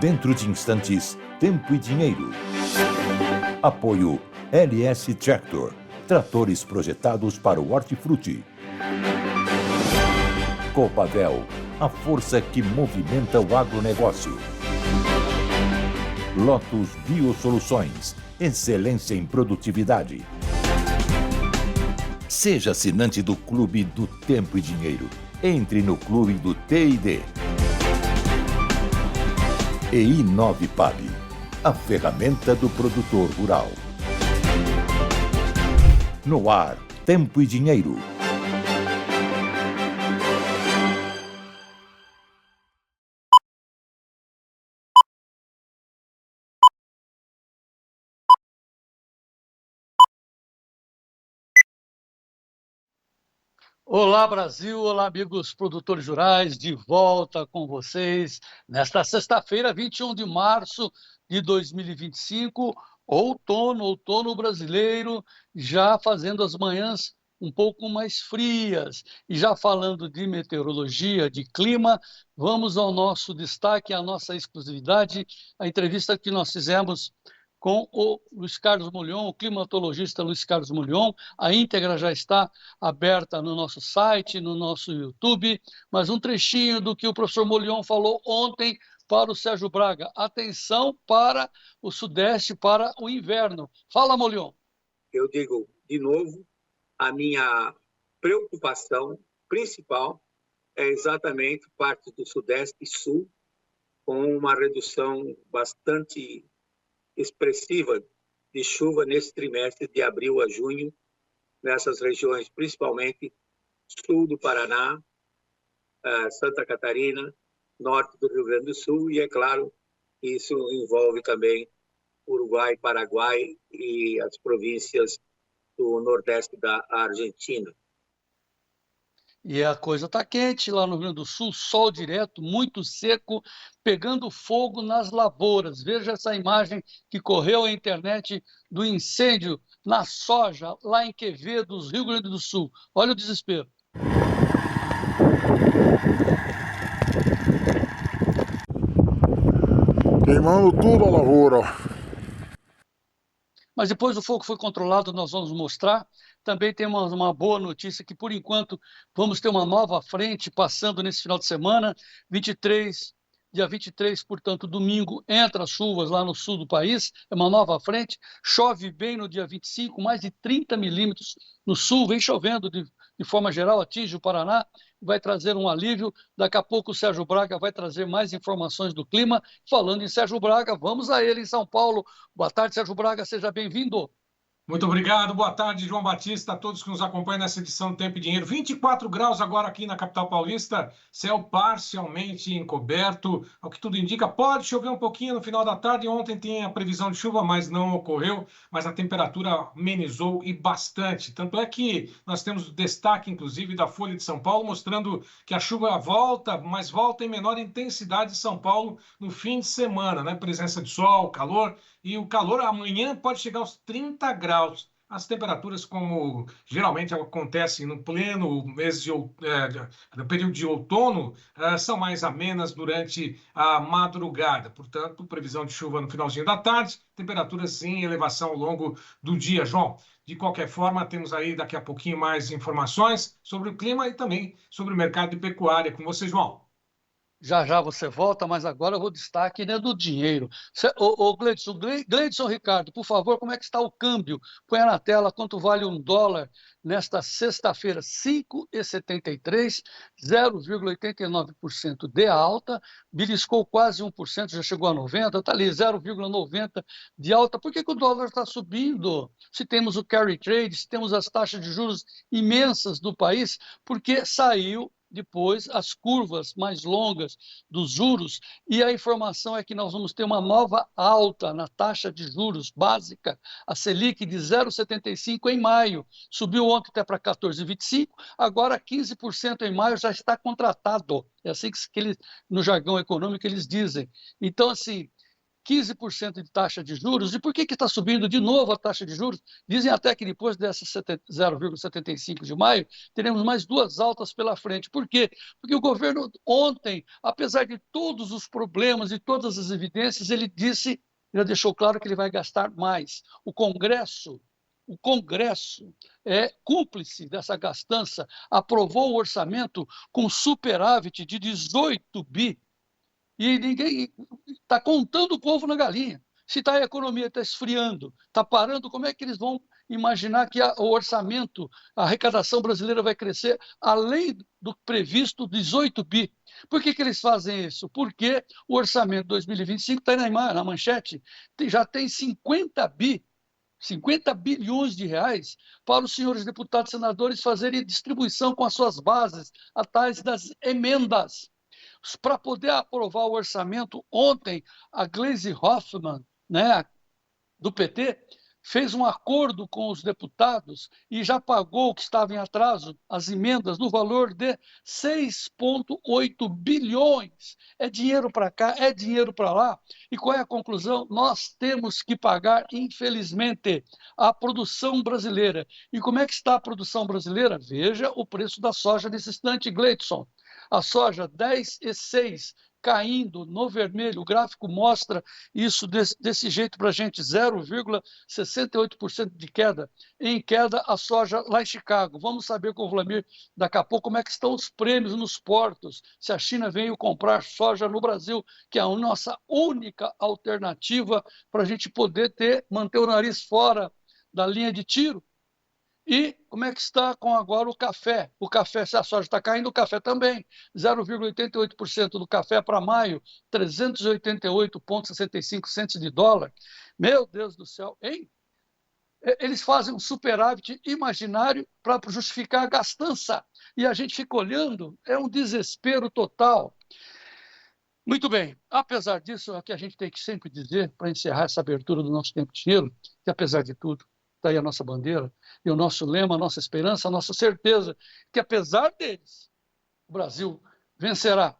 Dentro de instantes, Tempo e Dinheiro. Apoio LS Tractor. Tratores projetados para o hortifruti. Copavel, a força que movimenta o agronegócio. Lotus Biosoluções, excelência em produtividade. Seja assinante do Clube do Tempo e Dinheiro. Entre no Clube do T&D. E Inovipab, a ferramenta do produtor rural. No ar, Tempo e Dinheiro. Olá, Brasil! Olá, amigos produtores rurais, de volta com vocês nesta sexta-feira, 21 de março de 2025, outono brasileiro, já fazendo as manhãs um pouco mais frias. E já falando de meteorologia, de clima, vamos ao nosso destaque, à nossa exclusividade, a entrevista que nós fizemos com o Luiz Carlos Mullion, o climatologista Luiz Carlos Mullion. A íntegra já está aberta no nosso site, no nosso YouTube, mas um trechinho do que o professor Mullion falou ontem para o Sérgio Braga. Atenção para o Sudeste, para o inverno. Fala, Mullion. Eu digo, de novo, a minha preocupação principal é exatamente parte do Sudeste e Sul, com uma redução bastante expressiva de chuva nesse trimestre de abril a junho, nessas regiões, principalmente sul do Paraná, Santa Catarina, norte do Rio Grande do Sul, e, é claro, isso envolve também Uruguai, Paraguai e as províncias do nordeste da Argentina. E a coisa está quente lá no Rio Grande do Sul, sol direto, muito seco, pegando fogo nas lavouras. Veja essa imagem que correu à internet do incêndio na soja, lá em Quevedo, Rio Grande do Sul. Olha o desespero. Queimando tudo a lavoura. Mas depois o fogo foi controlado, nós vamos mostrar. Também temos uma boa notícia que, por enquanto, vamos ter uma nova frente passando nesse final de semana, dia 23, portanto, domingo, entra as chuvas lá no sul do país, é uma nova frente, chove bem no dia 25, mais de 30 milímetros no sul, vem chovendo de forma geral, atinge o Paraná, vai trazer um alívio. Daqui a pouco o Sérgio Braga vai trazer mais informações do clima. Falando em Sérgio Braga, vamos a ele em São Paulo. Boa tarde, Sérgio Braga, seja bem-vindo. Muito obrigado, boa tarde, João Batista, a todos que nos acompanham nessa edição do Tempo e Dinheiro. 24 graus agora aqui na capital paulista, céu parcialmente encoberto, ao que tudo indica, pode chover um pouquinho no final da tarde. Ontem tinha a previsão de chuva, mas não ocorreu, mas a temperatura amenizou e bastante. Tanto é que nós temos o destaque, inclusive, da Folha de São Paulo, mostrando que a chuva volta, mas volta em menor intensidade em São Paulo no fim de semana, né? Presença de sol, calor. E o calor amanhã pode chegar aos 30 graus. As temperaturas, como geralmente acontece no pleno mês no período de outono, são mais amenas durante a madrugada. Portanto, previsão de chuva no finalzinho da tarde, temperaturas em elevação ao longo do dia. João, de qualquer forma, temos aí daqui a pouquinho mais informações sobre o clima e também sobre o mercado de pecuária. Com você, João. Já já você volta, mas agora eu vou destaque, né, do dinheiro. Gleidson Ricardo, por favor, como é que está o câmbio? Põe na tela quanto vale um dólar nesta sexta-feira, 5,73, 0,89% de alta, beliscou quase 1%, já chegou a 90%, está ali 0,90% de alta. Por que o dólar está subindo? Se temos o carry trade, se temos as taxas de juros imensas do país, porque saiu depois as curvas mais longas dos juros, e a informação é que nós vamos ter uma nova alta na taxa de juros básica, a Selic de 0,75 em maio, subiu ontem até para 14,25, agora 15% em maio já está contratado, é assim que eles, no jargão econômico eles dizem. Então, assim, 15% de taxa de juros. E por que está subindo de novo a taxa de juros? Dizem até que depois dessa 0,75 de maio, teremos mais 2 altas pela frente. Por quê? Porque o governo ontem, apesar de todos os problemas e todas as evidências, ele já deixou claro que ele vai gastar mais. O Congresso é cúmplice dessa gastança, aprovou o orçamento com superávit de 18 bi, e ninguém está contando o povo na galinha. Se a economia está esfriando, está parando, como é que eles vão imaginar que o orçamento, a arrecadação brasileira vai crescer além do previsto 18 bi? Por que eles fazem isso? Porque o orçamento 2025 está na manchete, já tem 50 bilhões de reais para os senhores deputados e senadores fazerem distribuição com as suas bases, atrás das emendas. Para poder aprovar o orçamento, ontem, a Gleisi Hoffmann, do PT, fez um acordo com os deputados e já pagou o que estava em atraso, as emendas, no valor de 6,8 bilhões. É dinheiro para cá, é dinheiro para lá. E qual é a conclusão? Nós temos que pagar, infelizmente, a produção brasileira. E como é que está a produção brasileira? Veja o preço da soja nesse instante, Gleidson. A soja 10,6 caindo no vermelho, o gráfico mostra isso desse jeito para a gente, 0,68% de queda. Em queda, a soja lá em Chicago. Vamos saber com o Vlamir daqui a pouco como é que estão os prêmios nos portos, se a China veio comprar soja no Brasil, que é a nossa única alternativa para a gente poder manter o nariz fora da linha de tiro. E como é que está com agora o café? O café, se a soja está caindo, o café também. 0,88% do café para maio, 388,65 centos de dólar. Meu Deus do céu, hein? Eles fazem um superávit imaginário para justificar a gastança. E a gente fica olhando, é um desespero total. Muito bem, apesar disso, é o que a gente tem que sempre dizer, para encerrar essa abertura do nosso Tempo de Dinheiro, que apesar de tudo, está aí a nossa bandeira, e o nosso lema, a nossa esperança, a nossa certeza, que apesar deles, o Brasil vencerá.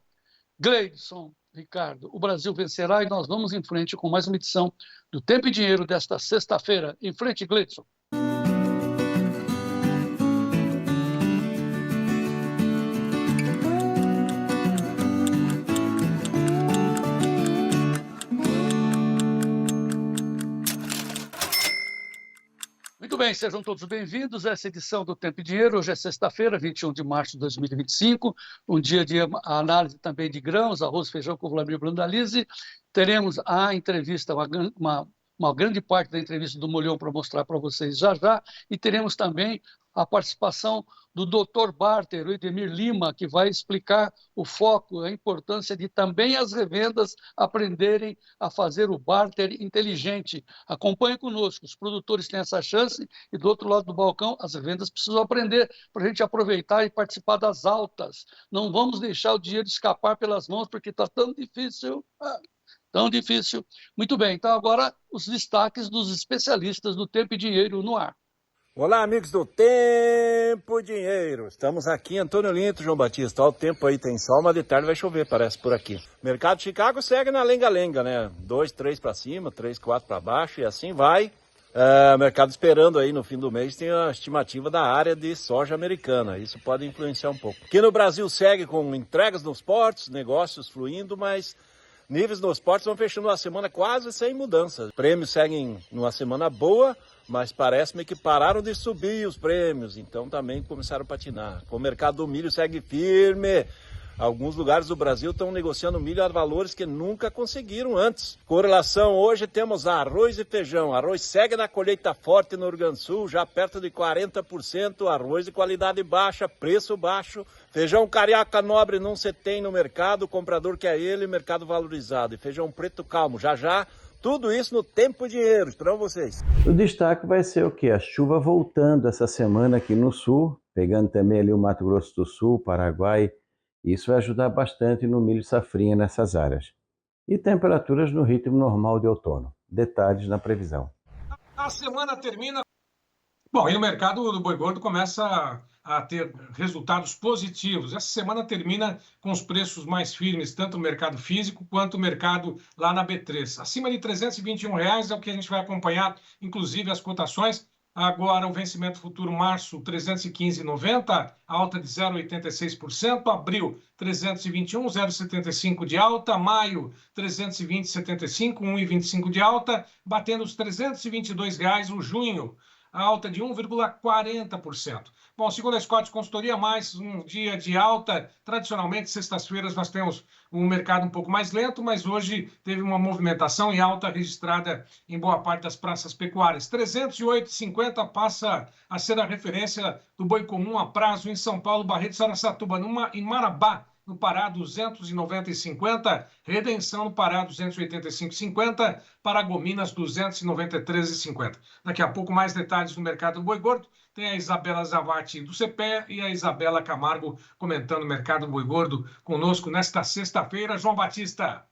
Gleidson, Ricardo, o Brasil vencerá e nós vamos em frente com mais uma edição do Tempo e Dinheiro desta sexta-feira. Em frente, Gleidson. Muito bem, sejam todos bem-vindos a essa edição do Tempo e Dinheiro. Hoje é sexta-feira, 21 de março de 2025, um dia de análise também de grãos, arroz, feijão com o Vlamir Brandalize. Teremos a entrevista, uma grande parte da entrevista do Molhão para mostrar para vocês já, e teremos também a participação do Dr. Barter, o Edemir Lima, que vai explicar o foco, a importância de também as revendas aprenderem a fazer o barter inteligente. Acompanhe conosco, os produtores têm essa chance e do outro lado do balcão as revendas precisam aprender para a gente aproveitar e participar das altas. Não vamos deixar o dinheiro escapar pelas mãos porque está tão difícil. Tão difícil. Muito bem, então agora os destaques dos especialistas do Tempo e Dinheiro no ar. Olá, amigos do Tempo Dinheiro. Estamos aqui, Antônio Linto, João Batista. Olha o tempo aí, tem sol, mas de tarde vai chover, parece, por aqui. Mercado de Chicago segue na lenga-lenga, né? 2, 3 para cima, 3, 4 para baixo e assim vai. Mercado esperando aí no fim do mês, tem a estimativa da área de soja americana. Isso pode influenciar um pouco. Aqui no Brasil segue com entregas nos portos, negócios fluindo, mas níveis nos portos vão fechando uma semana quase sem mudanças. Prêmios seguem numa semana boa, mas parece-me que pararam de subir os prêmios, então também começaram a patinar. O mercado do milho segue firme. Alguns lugares do Brasil estão negociando milho a valores que nunca conseguiram antes. Com relação hoje temos arroz e feijão. Arroz segue na colheita forte no Rio Grande do Sul, já perto de 40%. Arroz de qualidade baixa, preço baixo. Feijão carioca nobre não se tem no mercado, o comprador quer ele, mercado valorizado. E feijão preto calmo, já. Tudo isso no Tempo Dinheiro, esperamos vocês. O destaque vai ser o quê? A chuva voltando essa semana aqui no sul, pegando também ali o Mato Grosso do Sul, Paraguai. Isso vai ajudar bastante no milho safrinha nessas áreas. E temperaturas no ritmo normal de outono. Detalhes na previsão. A semana termina... Bom, e o mercado do boi gordo começa a ter resultados positivos. Essa semana termina com os preços mais firmes, tanto no mercado físico quanto no mercado lá na B3. Acima de R$321 é o que a gente vai acompanhar, inclusive as cotações. Agora, o vencimento futuro março, 315,90, alta de 0,86%. Abril, 321, 0,75 de alta. Maio, 320,75, 1,25 de alta. Batendo os R$322 o junho, alta de 1,40%. Bom, segundo a Scott Consultoria, mais um dia de alta. Tradicionalmente, sextas-feiras, nós temos um mercado um pouco mais lento, mas hoje teve uma movimentação e alta registrada em boa parte das praças pecuárias. 308,50 passa a ser a referência do boi comum a prazo em São Paulo, Barreto, Saracatuba, em Marabá, no Pará, 290,50, Redenção no Pará, 285,50, Paragominas, 293,50. Daqui a pouco, mais detalhes do mercado do boi gordo. Tem a Isabela Zavati do CPE e a Isabela Camargo comentando o mercado do boi gordo conosco nesta sexta-feira. João Batista.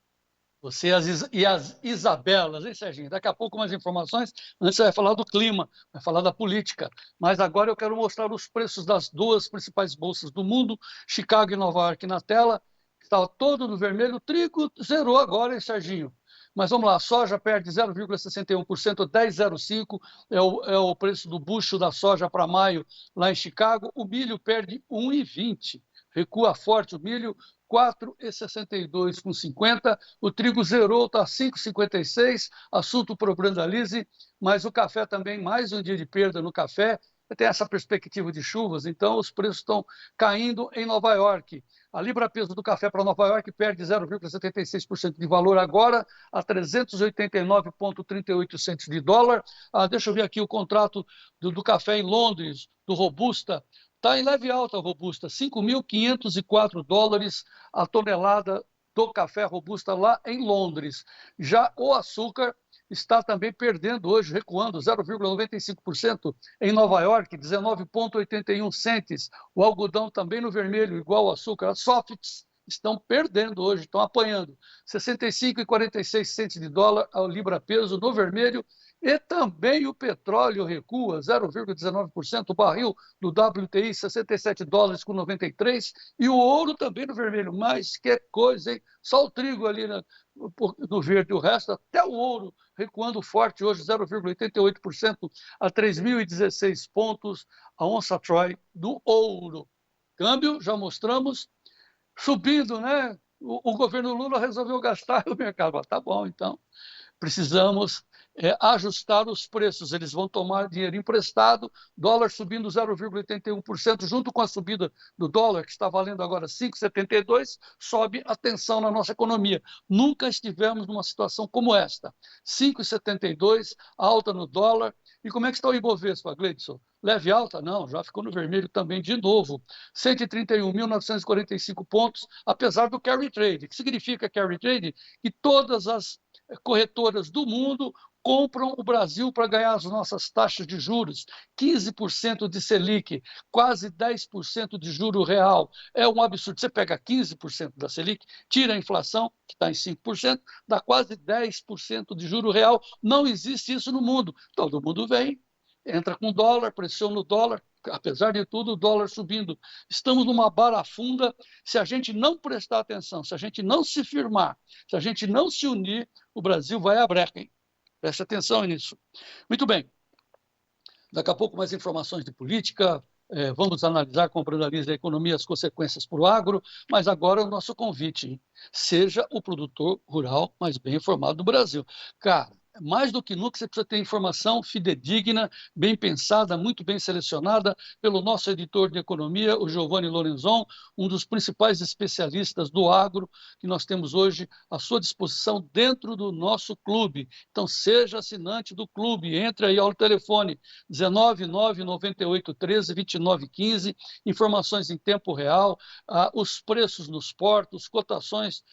Você e as Isabelas, hein, Serginho? Daqui a pouco mais informações. Antes você vai falar do clima, vai falar da política. Mas agora eu quero mostrar os preços das duas principais bolsas do mundo, Chicago e Nova York, na tela. Estava todo no vermelho. O trigo zerou agora, hein, Serginho? Mas vamos lá, a soja perde 0,61%, 10,05 é o preço do bucho da soja para maio lá em Chicago. O milho perde 1,20, recua forte o milho, 4,62,50. O trigo zerou, está 5,56. Assunto para o Brandalize, mas o café também, mais um dia de perda no café. Tem essa perspectiva de chuvas, então os preços estão caindo em Nova York. A libra-peso do café para Nova York perde 0,76% de valor agora, a 389,38 centos de dólar. Deixa eu ver aqui o contrato do café em Londres, do Robusta. Está em leve alta a Robusta, 5.504 dólares a tonelada do café Robusta lá em Londres. Já o açúcar está também perdendo hoje, recuando 0,95% em Nova York, 19,81 centes. O algodão também no vermelho, igual ao açúcar. As softs estão perdendo hoje, estão apanhando 65,46 centes de dólar ao libra-peso no vermelho. E também o petróleo recua 0,19%, o barril do WTI 67 dólares com 93, e o ouro também no vermelho. Mas que coisa, hein? Só o trigo ali no verde, o resto, até o ouro recuando forte hoje, 0,88% a 3.016 pontos a onça Troy do ouro. Câmbio, já mostramos, subindo, né? O governo Lula resolveu gastar e o mercado. Tá bom, então precisamos ajustar os preços. Eles vão tomar dinheiro emprestado, dólar subindo 0,81%, junto com a subida do dólar, que está valendo agora 5,72, sobe a tensão na nossa economia. Nunca estivemos numa situação como esta. 5,72, alta no dólar. E como é que está o Ibovespa, Gleidson? Leve alta? Não, já ficou no vermelho também de novo. 131.945 pontos, apesar do carry trade. O que significa carry trade? Que todas as corretoras do mundo compram o Brasil para ganhar as nossas taxas de juros, 15% de Selic, quase 10% de juro real. É um absurdo. Você pega 15% da Selic, tira a inflação, que está em 5%, dá quase 10% de juro real. Não existe isso no mundo. Todo mundo vem, entra com dólar, pressiona o dólar. Apesar de tudo, o dólar subindo. Estamos numa barafunda. Se a gente não prestar atenção, se a gente não se firmar, se a gente não se unir, o Brasil vai à breca, hein? Preste atenção nisso. Muito bem. Daqui a pouco mais informações de política. Vamos analisar com o Brandalize a economia, as consequências para o agro, mas agora o nosso convite, hein? Seja o produtor rural mais bem informado do Brasil. Cara, mais do que nunca você precisa ter informação fidedigna, bem pensada, muito bem selecionada pelo nosso editor de economia, o Giovanni Lorenzon, um dos principais especialistas do agro que nós temos hoje à sua disposição dentro do nosso clube. Então seja assinante do clube, entre aí ao telefone 19998132915, informações em tempo real, os preços nos portos, cotações,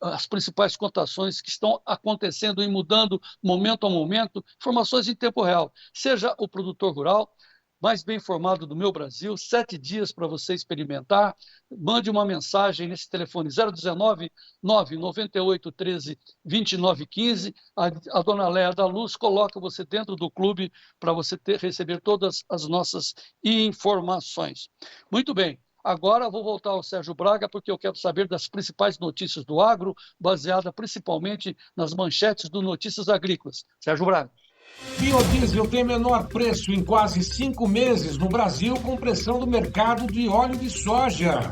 as principais cotações que estão acontecendo e mudando momento a momento, informações em tempo real. Seja o produtor rural mais bem informado do meu Brasil, 7 dias para você experimentar. Mande uma mensagem nesse telefone 019 998 13 29 15. A dona Léa da Luz coloca você dentro do clube para você receber todas as nossas informações. Muito bem. Agora vou voltar ao Sérgio Braga, porque eu quero saber das principais notícias do agro, baseada principalmente nas manchetes do Notícias Agrícolas. Sérgio Braga. Biodiesel tem menor preço em quase 5 meses no Brasil, com pressão do mercado de óleo de soja.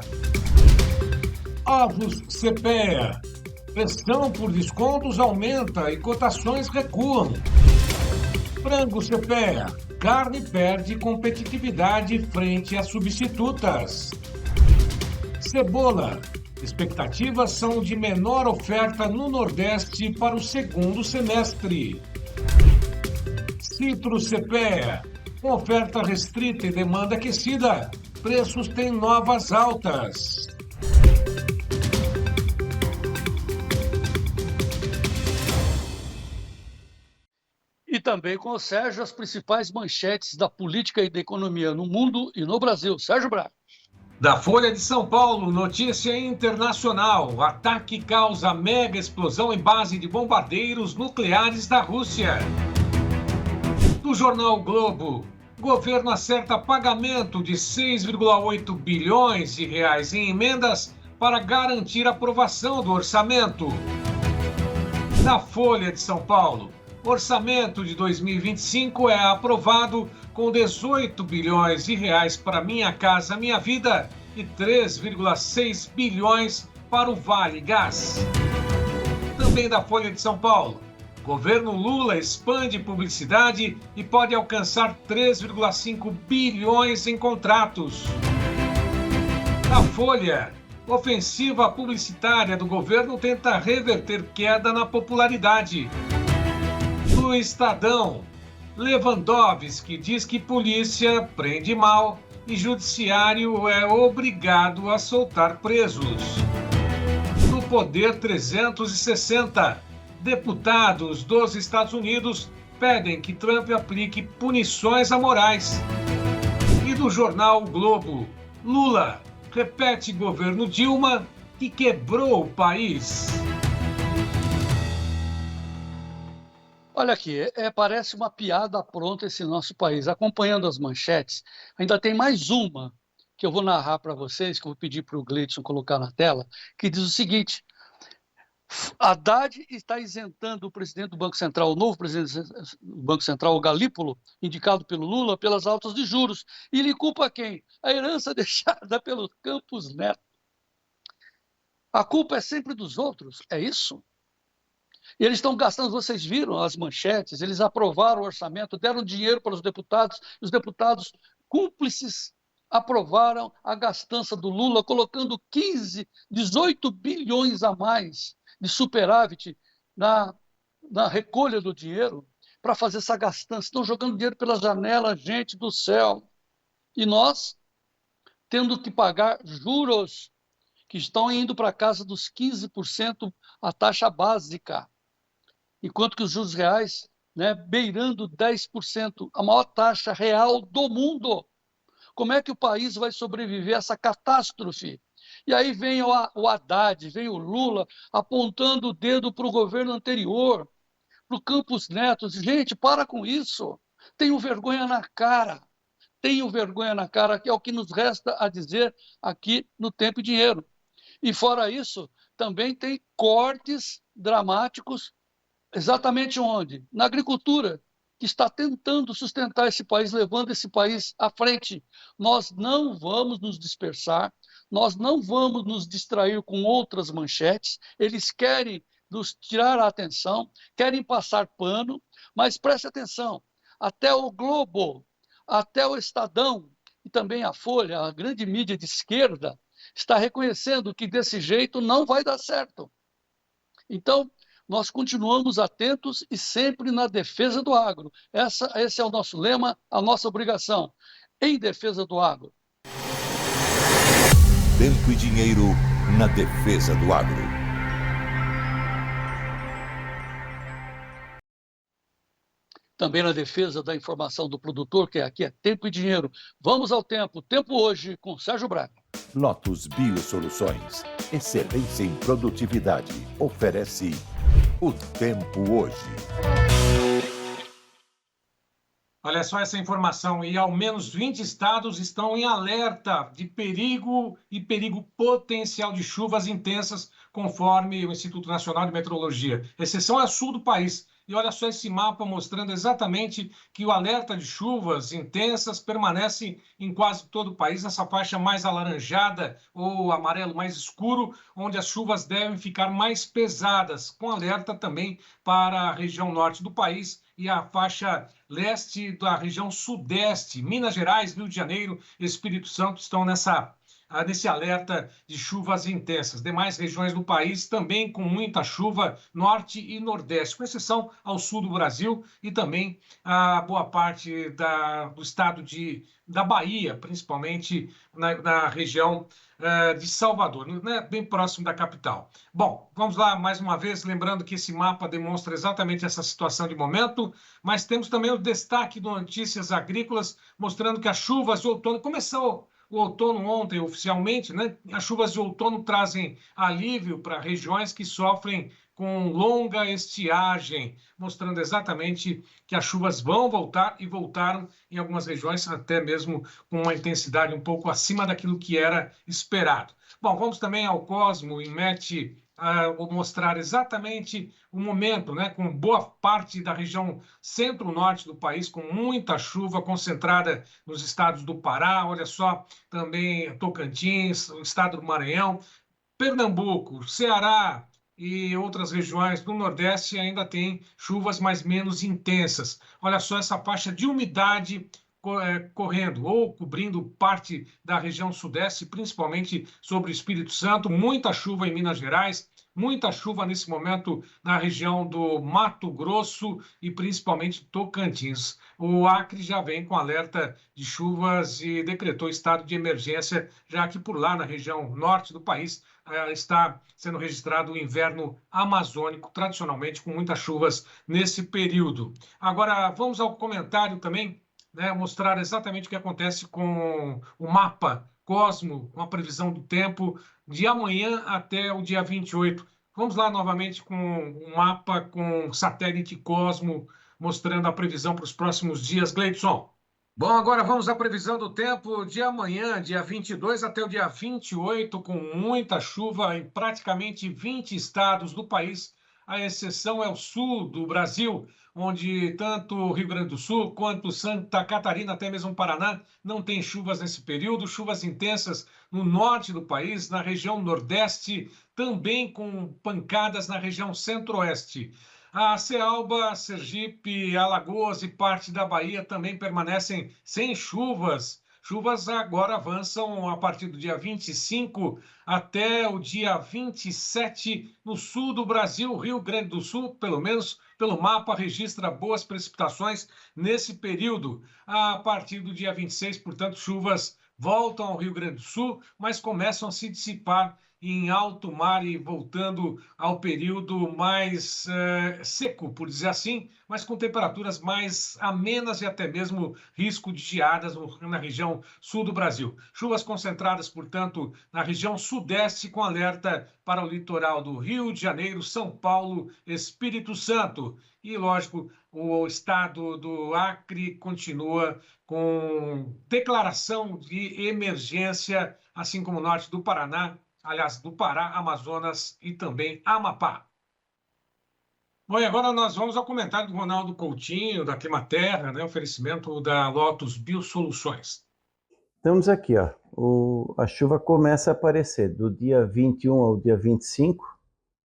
Ovos CPEA. Pressão por descontos aumenta e cotações recuam. Frango CPEA. Carne perde competitividade frente a substitutas. Cebola. Expectativas são de menor oferta no Nordeste para o segundo semestre. Citro CPEA. Com oferta restrita e demanda aquecida, preços têm novas altas. E também com o Sérgio as principais manchetes da política e da economia no mundo e no Brasil. Sérgio Braga. Da Folha de São Paulo, notícia internacional. Ataque causa mega explosão em base de bombardeiros nucleares da Rússia. Do jornal Globo, governo acerta pagamento de 6,8 bilhões de reais em emendas para garantir a aprovação do orçamento. Da Folha de São Paulo, orçamento de 2025 é aprovado com 18 bilhões de reais para Minha Casa Minha Vida e 3,6 bilhões para o Vale Gás. Também da Folha de São Paulo, governo Lula expande publicidade e pode alcançar 3,5 bilhões em contratos. Da Folha, ofensiva publicitária do governo tenta reverter queda na popularidade. Do Estadão, Lewandowski diz que polícia prende mal e judiciário é obrigado a soltar presos. Do Poder 360, deputados dos Estados Unidos pedem que Trump aplique punições a Moraes. E do jornal o Globo, Lula repete governo Dilma que quebrou o país. Olha aqui, parece uma piada pronta esse nosso país. Acompanhando as manchetes, ainda tem mais uma que eu vou narrar para vocês, que eu vou pedir para o Gleidson colocar na tela, que diz o seguinte: Haddad está isentando o presidente do Banco Central, o novo presidente do Banco Central, o Galípolo, indicado pelo Lula, pelas altas de juros. E ele culpa quem? A herança deixada pelo Campos Neto. A culpa é sempre dos outros, é isso? E eles estão gastando, vocês viram as manchetes, eles aprovaram o orçamento, deram dinheiro para os deputados, e os deputados cúmplices aprovaram a gastança do Lula, colocando 18 bilhões a mais de superávit na recolha do dinheiro para fazer essa gastança. Estão jogando dinheiro pela janela, gente do céu. E nós tendo que pagar juros que estão indo para a casa dos 15% a taxa básica, enquanto que os juros reais, beirando 10%, a maior taxa real do mundo. Como é que o país vai sobreviver a essa catástrofe? E aí vem o Haddad, vem o Lula apontando o dedo para o governo anterior, para o Campos Neto. Gente, para com isso. Tenham vergonha na cara. Tenham vergonha na cara, que é o que nos resta a dizer aqui no Tempo e Dinheiro. E fora isso, também tem cortes dramáticos. Exatamente onde? Na agricultura, que está tentando sustentar esse país, levando esse país à frente. Nós não vamos nos dispersar, nós não vamos nos distrair com outras manchetes. Eles querem nos tirar a atenção, querem passar pano, mas preste atenção, até o Globo, até o Estadão e também a Folha, a grande mídia de esquerda, está reconhecendo que desse jeito não vai dar certo. Então, nós continuamos atentos e sempre na defesa do agro. Esse é o nosso lema, a nossa obrigação, em defesa do agro. Tempo e Dinheiro na defesa do agro. também na defesa da informação do produtor, que aqui é Tempo e Dinheiro. Vamos ao tempo. Tempo hoje com Sérgio Braga. Lotus Biosoluções, excelência em produtividade. Oferece o tempo hoje. Olha só essa informação, e ao menos 20 estados estão em alerta de perigo e perigo potencial de chuvas intensas, conforme o Instituto Nacional de Meteorologia. Exceção é sul do país. E olha só esse mapa mostrando exatamente que o alerta de chuvas intensas permanece em quase todo o país, nessa faixa mais alaranjada ou amarelo mais escuro, onde as chuvas devem ficar mais pesadas, com alerta também para a região norte do país e a faixa leste da região sudeste. Minas Gerais, Rio de Janeiro, Espírito Santo estão nesse alerta de chuvas intensas. Demais regiões do país também com muita chuva, norte e nordeste, com exceção ao sul do Brasil e também a boa parte do estado da Bahia, principalmente na região de Salvador, né, bem próximo da capital. Bom, vamos lá mais uma vez, lembrando que esse mapa demonstra exatamente essa situação de momento, mas temos também o destaque do Notícias Agrícolas, mostrando que as chuvas de outono começou. O outono ontem, oficialmente, né? As chuvas de outono trazem alívio para regiões que sofrem com longa estiagem, mostrando exatamente que as chuvas vão voltar e voltaram em algumas regiões, até mesmo com uma intensidade um pouco acima daquilo que era esperado. Bom, vamos também ao Cosmo e Met mostrar exatamente o momento, né, com boa parte da região centro-norte do país, com muita chuva concentrada nos estados do Pará, olha só, também Tocantins, o estado do Maranhão, Pernambuco, Ceará e outras regiões do Nordeste ainda tem chuvas mais menos intensas. Olha só essa faixa de umidade correndo ou cobrindo parte da região sudeste, principalmente sobre o Espírito Santo, muita chuva em Minas Gerais, muita chuva nesse momento na região do Mato Grosso e principalmente Tocantins. O Acre já vem com alerta de chuvas e decretou estado de emergência, já que por lá na região norte do país está sendo registrado o inverno amazônico, tradicionalmente com muitas chuvas nesse período. Agora vamos ao comentário também, né, mostrar exatamente o que acontece com o mapa Cosmo, uma previsão do tempo de amanhã até o dia 28. Vamos lá novamente com um mapa com satélite Cosmo, mostrando a previsão para os próximos dias. Gleidson. Bom, agora vamos à previsão do tempo de amanhã, dia 22 até o dia 28, com muita chuva em praticamente 20 estados do país. A exceção é o sul do Brasil, onde tanto o Rio Grande do Sul quanto Santa Catarina, até mesmo o Paraná, não tem chuvas nesse período, chuvas intensas no norte do país, na região nordeste, também com pancadas na região centro-oeste. A Cealba, Sergipe, Alagoas e parte da Bahia também permanecem sem chuvas. Chuvas agora avançam a partir do dia 25 até o dia 27 no sul do Brasil. Rio Grande do Sul, pelo menos pelo mapa, registra boas precipitações nesse período. A partir do dia 26, portanto, chuvas voltam ao Rio Grande do Sul, mas começam a se dissipar em alto mar e voltando ao período mais seco, por dizer assim, mas com temperaturas mais amenas e até mesmo risco de geadas na região sul do Brasil. Chuvas concentradas, portanto, na região sudeste, com alerta para o litoral do Rio de Janeiro, São Paulo, Espírito Santo. E, lógico, o estado do Acre continua com declaração de emergência, assim como o norte do Paraná, aliás, do Pará, Amazonas e também Amapá. Bom, e agora nós vamos ao comentário do Ronaldo Coutinho, da Climaterra, né, oferecimento da Lotus Biosoluções. Estamos aqui, ó. A chuva começa a aparecer do dia 21 ao dia 25,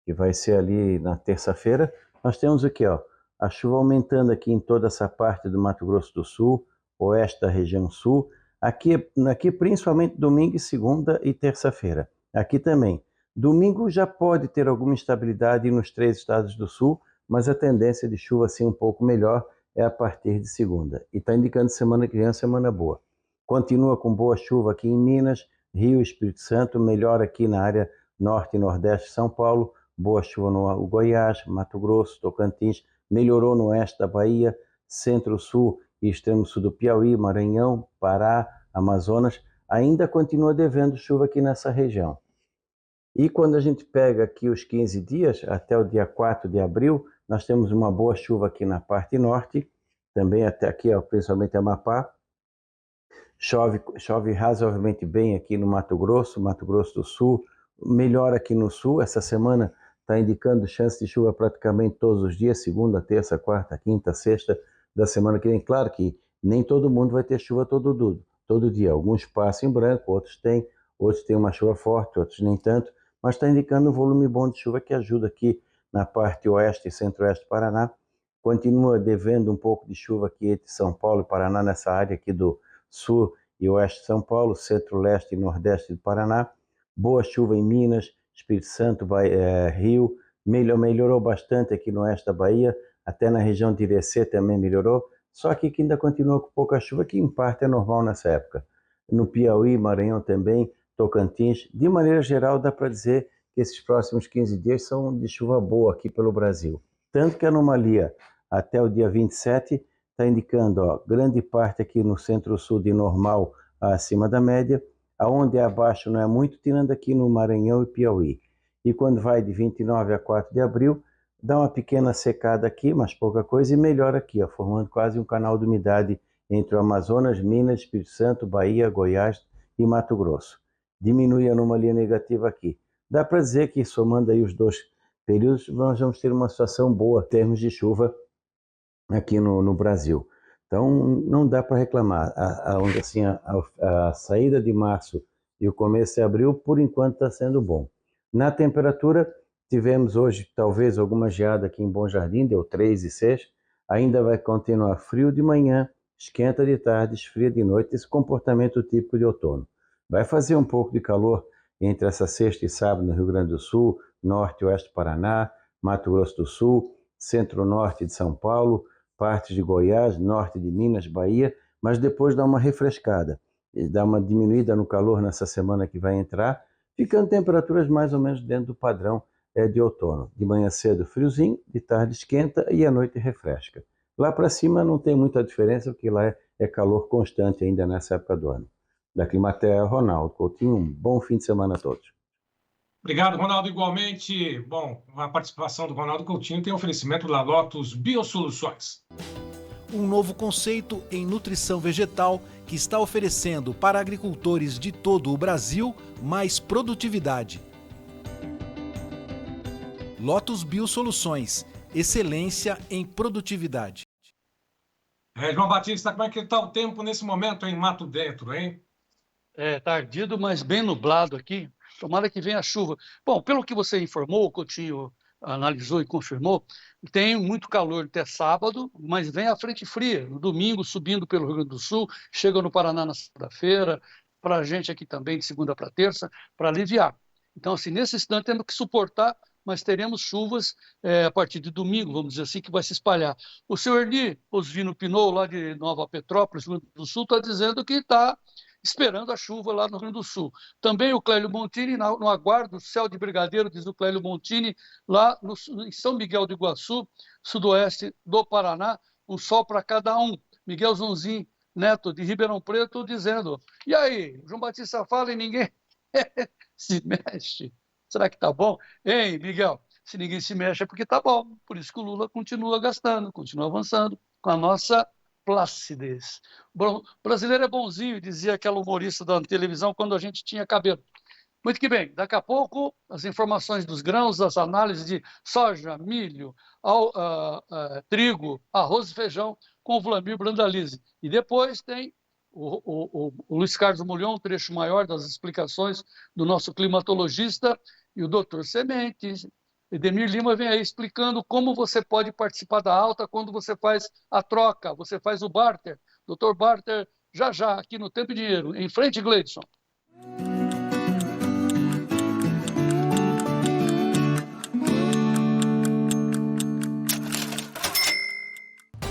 que vai ser ali na terça-feira. Nós temos aqui, ó, a chuva aumentando aqui em toda essa parte do Mato Grosso do Sul, oeste da região sul. Aqui principalmente domingo e segunda e terça-feira. Aqui também. Domingo já pode ter alguma instabilidade nos 3 estados do sul, mas a tendência de chuva assim um pouco melhor é a partir de segunda. E está indicando semana que vem é semana boa. Continua com boa chuva aqui em Minas, Rio, Espírito Santo, melhor aqui na área norte e nordeste de São Paulo, boa chuva no Goiás, Mato Grosso, Tocantins, melhorou no oeste da Bahia, Centro-Sul e Extremo-Sul do Piauí, Maranhão, Pará, Amazonas, ainda continua devendo chuva aqui nessa região. E quando a gente pega aqui os 15 dias, até o dia 4 de abril, nós temos uma boa chuva aqui na parte norte, também até aqui, principalmente Amapá. Chove razoavelmente bem aqui no Mato Grosso do Sul, melhor aqui no Sul. Essa semana está indicando chance de chuva praticamente todos os dias, segunda, terça, quarta, quinta, sexta da semana que vem. Claro que nem todo mundo vai ter chuva todo dia. Alguns passam em branco, outros têm uma chuva forte, outros nem tanto, mas está indicando um volume bom de chuva que ajuda aqui na parte oeste e centro-oeste do Paraná. Continua devendo um pouco de chuva aqui entre São Paulo e Paraná, nessa área aqui do sul e oeste de São Paulo, centro-leste e nordeste do Paraná. Boa chuva em Minas, Espírito Santo, Rio, melhorou bastante aqui no oeste da Bahia, até na região de Irecê também melhorou, só que ainda continua com pouca chuva, que em parte é normal nessa época. No Piauí, Maranhão também, Tocantins, de maneira geral dá para dizer que esses próximos 15 dias são de chuva boa aqui pelo Brasil. Tanto que a anomalia até o dia 27 está indicando grande parte aqui no centro-sul de normal acima da média, aonde é abaixo não é muito, tirando aqui no Maranhão e Piauí. E quando vai de 29 a 4 de abril, dá uma pequena secada aqui, mas pouca coisa, e melhora aqui, formando quase um canal de umidade entre o Amazonas, Minas, Espírito Santo, Bahia, Goiás e Mato Grosso. Diminui a anomalia negativa aqui. Dá para dizer que, somando aí os dois períodos, nós vamos ter uma situação boa em termos de chuva aqui no Brasil. Então, não dá para reclamar. A saída de março e o começo de abril, por enquanto, está sendo bom. Na temperatura, tivemos hoje, talvez, alguma geada aqui em Bom Jardim, deu 3,6. Ainda vai continuar frio de manhã, esquenta de tarde, esfria de noite, esse comportamento típico de outono. Vai fazer um pouco de calor entre essa sexta e sábado no Rio Grande do Sul, norte e oeste do Paraná, Mato Grosso do Sul, centro-norte de São Paulo, partes de Goiás, norte de Minas, Bahia, mas depois dá uma refrescada, dá uma diminuída no calor nessa semana que vai entrar, ficando temperaturas mais ou menos dentro do padrão de outono. De manhã cedo friozinho, de tarde esquenta e à noite refresca. Lá para cima não tem muita diferença, porque lá é calor constante ainda nessa época do ano. Da Climatea, Ronaldo Coutinho, um bom fim de semana a todos. Obrigado, Ronaldo, igualmente. Bom, a participação do Ronaldo Coutinho tem oferecimento da Lotus Biosoluções. Um novo conceito em nutrição vegetal que está oferecendo para agricultores de todo o Brasil mais produtividade. Lotus Biosoluções, excelência em produtividade. João Batista, como é que está o tempo nesse momento em Mato Dentro, hein? Tá ardido, mas bem nublado aqui. Tomara que venha a chuva. Bom, pelo que você informou, o Coutinho analisou e confirmou, tem muito calor até sábado, mas vem a frente fria, no domingo, subindo pelo Rio Grande do Sul, chega no Paraná na segunda-feira, para a gente aqui também, de segunda para terça, para aliviar. Então, assim, nesse instante temos que suportar, mas teremos chuvas a partir de domingo, vamos dizer assim, que vai se espalhar. O senhor Erli Osvino Pinot, lá de Nova Petrópolis, Rio Grande do Sul, está dizendo que está esperando a chuva lá no Rio Grande do Sul. Também o Clélio Montini, no aguardo, céu de brigadeiro, diz o Clélio Montini, lá em São Miguel do Iguaçu, sudoeste do Paraná, um sol para cada um. Miguel Zonzin Neto, de Ribeirão Preto, dizendo, e aí, João Batista fala e ninguém se mexe. Será que está bom? Hein, Miguel? Se ninguém se mexe é porque está bom. Por isso que o Lula continua gastando, continua avançando com a nossa placidez. O brasileiro é bonzinho, dizia aquela humorista da televisão quando a gente tinha cabelo. Muito que bem, daqui a pouco as informações dos grãos, as análises de soja, milho, trigo, arroz e feijão com o Vlamir Brandalize. E depois tem o Luiz Carlos Mulhon, um trecho maior das explicações do nosso climatologista, e o doutor Sementes. Edemir Lima vem aí explicando como você pode participar da alta quando você faz a troca, você faz o barter. Doutor Barter, já, aqui no Tempo e Dinheiro. Em frente, Gleidson.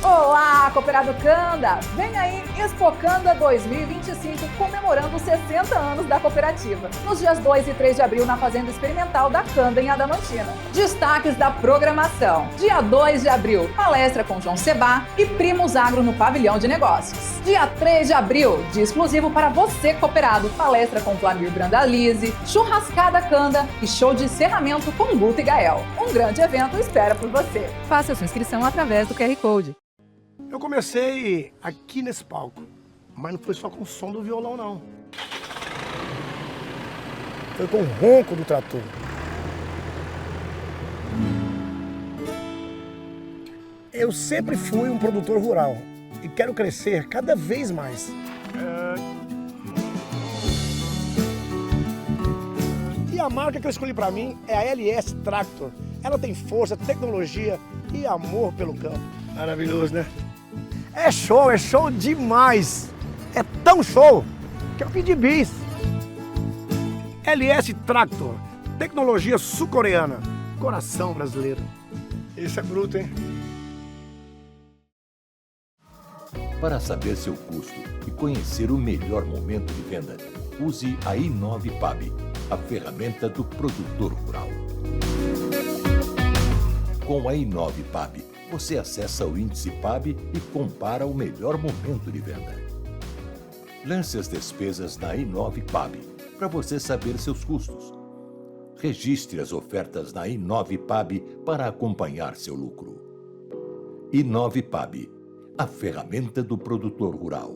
Olá, Cooperado Canda! Vem aí Expo Canda 2025, comemorando os 60 anos da cooperativa. Nos dias 2 e 3 de abril, na Fazenda Experimental da Canda, em Adamantina. Destaques da programação. Dia 2 de abril, palestra com João Sebá e Primos Agro no Pavilhão de Negócios. Dia 3 de abril, dia exclusivo para você cooperado, palestra com Vlamir Brandalize, churrascada Canda e show de encerramento com Guto e Gael. Um grande evento espera por você. Faça sua inscrição através do QR Code. Eu comecei aqui nesse palco, mas não foi só com o som do violão, não. Foi com o ronco do trator. Eu sempre fui um produtor rural e quero crescer cada vez mais. E a marca que eu escolhi para mim é a LS Tractor. Ela tem força, tecnologia e amor pelo campo. Maravilhoso, né? É show demais! É tão show que eu pedi bis. LS Tractor, tecnologia sul-coreana, coração brasileiro. Esse é bruto, hein? Para saber seu custo e conhecer o melhor momento de venda, use a i9PAB, a ferramenta do produtor rural. Com a i9PAB, você acessa o índice PAB e compara o melhor momento de venda. Lance as despesas na i9PAB para você saber seus custos. Registre as ofertas na i9PAB para acompanhar seu lucro. i9PAB, a ferramenta do produtor rural.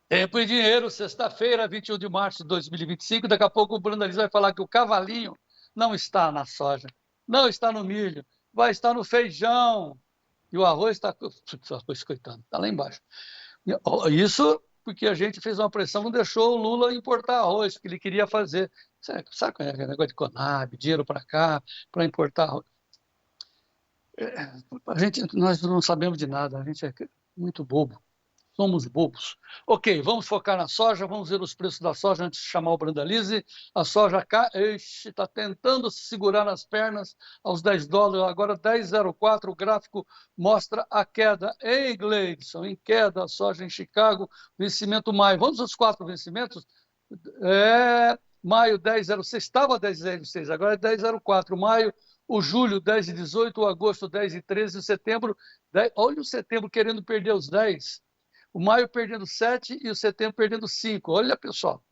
Tempo e Dinheiro, sexta-feira, 21 de março de 2025. Daqui a pouco o Brandalize vai falar que o cavalinho não está na soja, não está no milho, vai estar no feijão. E o arroz está... Arroz, coitado, está lá embaixo. Isso porque a gente fez uma pressão, não deixou o Lula importar arroz, que ele queria fazer. Sabe qual é o negócio de Conab, dinheiro para cá, para importar arroz? Nós não sabemos de nada, a gente é muito bobo. Somos bobos. Ok, vamos focar na soja, vamos ver os preços da soja antes de chamar o Brandalize. A soja está tentando se segurar nas pernas aos $10, agora 10,04, o gráfico mostra a queda. Ei, Gleidson, em queda, a soja em Chicago, vencimento maio. Vamos aos 4 vencimentos? Maio 10,06, estava 10,06, agora é 10,04. Maio, o julho 10,18, o agosto 10,13, o setembro, olha o setembro querendo perder os 10. O maio perdendo 7 e o setembro perdendo 5. Olha, pessoal.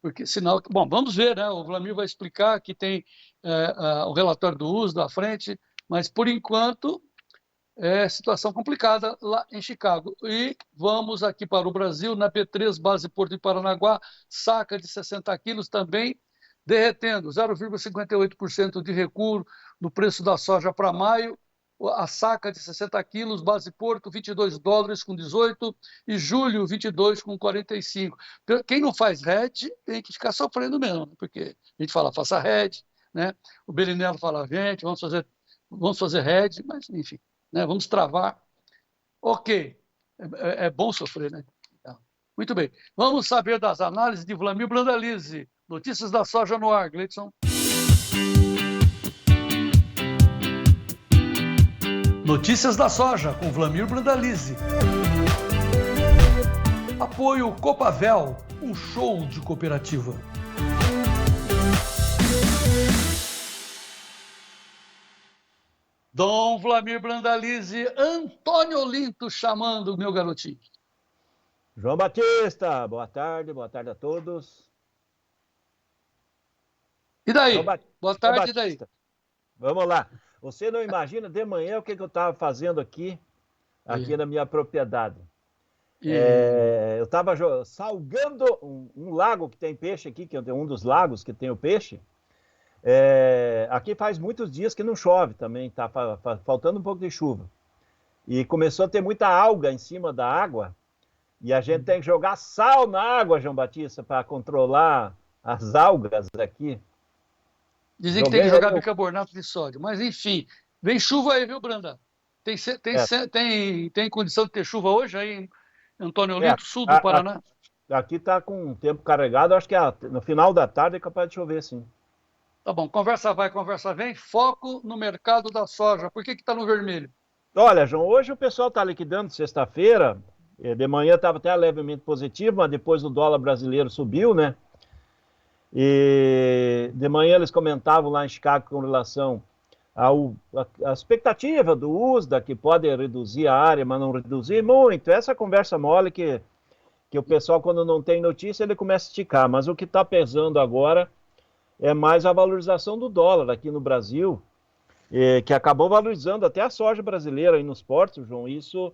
Porque sinal que... Bom, vamos ver, né? O Vlamir vai explicar que tem o relatório do uso da frente, mas, por enquanto, é situação complicada lá em Chicago. E vamos aqui para o Brasil, na P3, base Porto de Paranaguá, saca de 60 quilos também derretendo, 0,58% de recuo no preço da soja para maio. A saca de 60 quilos, base Porto, $22,18, e julho, 22 com 45. Quem não faz hedge tem que ficar sofrendo mesmo, porque a gente fala, faça hedge, né? O Belinello fala, gente, vamos fazer hedge, mas enfim, né? Vamos travar. Ok, é bom sofrer, né? Muito bem, vamos saber das análises de Vlamir Brandalize. Notícias da soja no ar, Gleidson. Notícias da soja com Vlamir Brandalize. Apoio Copavel, um show de cooperativa. Dom Vlamir Brandalize, Antônio Olinto chamando o meu garotinho. João Batista, boa tarde a todos. E daí? Boa tarde, e daí? Vamos lá. Você não imagina de manhã o que eu estava fazendo aqui na minha propriedade. Eu estava salgando um lago que tem peixe aqui, que é um dos lagos que tem o peixe. Aqui faz muitos dias que não chove também, está faltando um pouco de chuva. E começou a ter muita alga em cima da água, e a gente tem que jogar sal na água, João Batista, para controlar as algas aqui. Dizem que tem que jogar bicarbonato de sódio, mas enfim, vem chuva aí, viu, Branda? Tem condição de ter chuva hoje aí em Antônio Olinto, sul do Paraná? Aqui está com o tempo carregado, acho que no final da tarde é capaz de chover, sim. Tá bom, conversa vai, conversa vem. Foco no mercado da soja. Por que está no vermelho? Olha, João, hoje o pessoal está liquidando sexta-feira. De manhã estava até levemente positivo, mas depois o dólar brasileiro subiu, né? E de manhã eles comentavam lá em Chicago com relação à expectativa do USDA, que pode reduzir a área, mas não reduzir muito. Essa conversa mole que o pessoal, quando não tem notícia, ele começa a esticar. Mas o que está pesando agora é mais a valorização do dólar aqui no Brasil, que acabou valorizando até a soja brasileira aí nos portos, João. Isso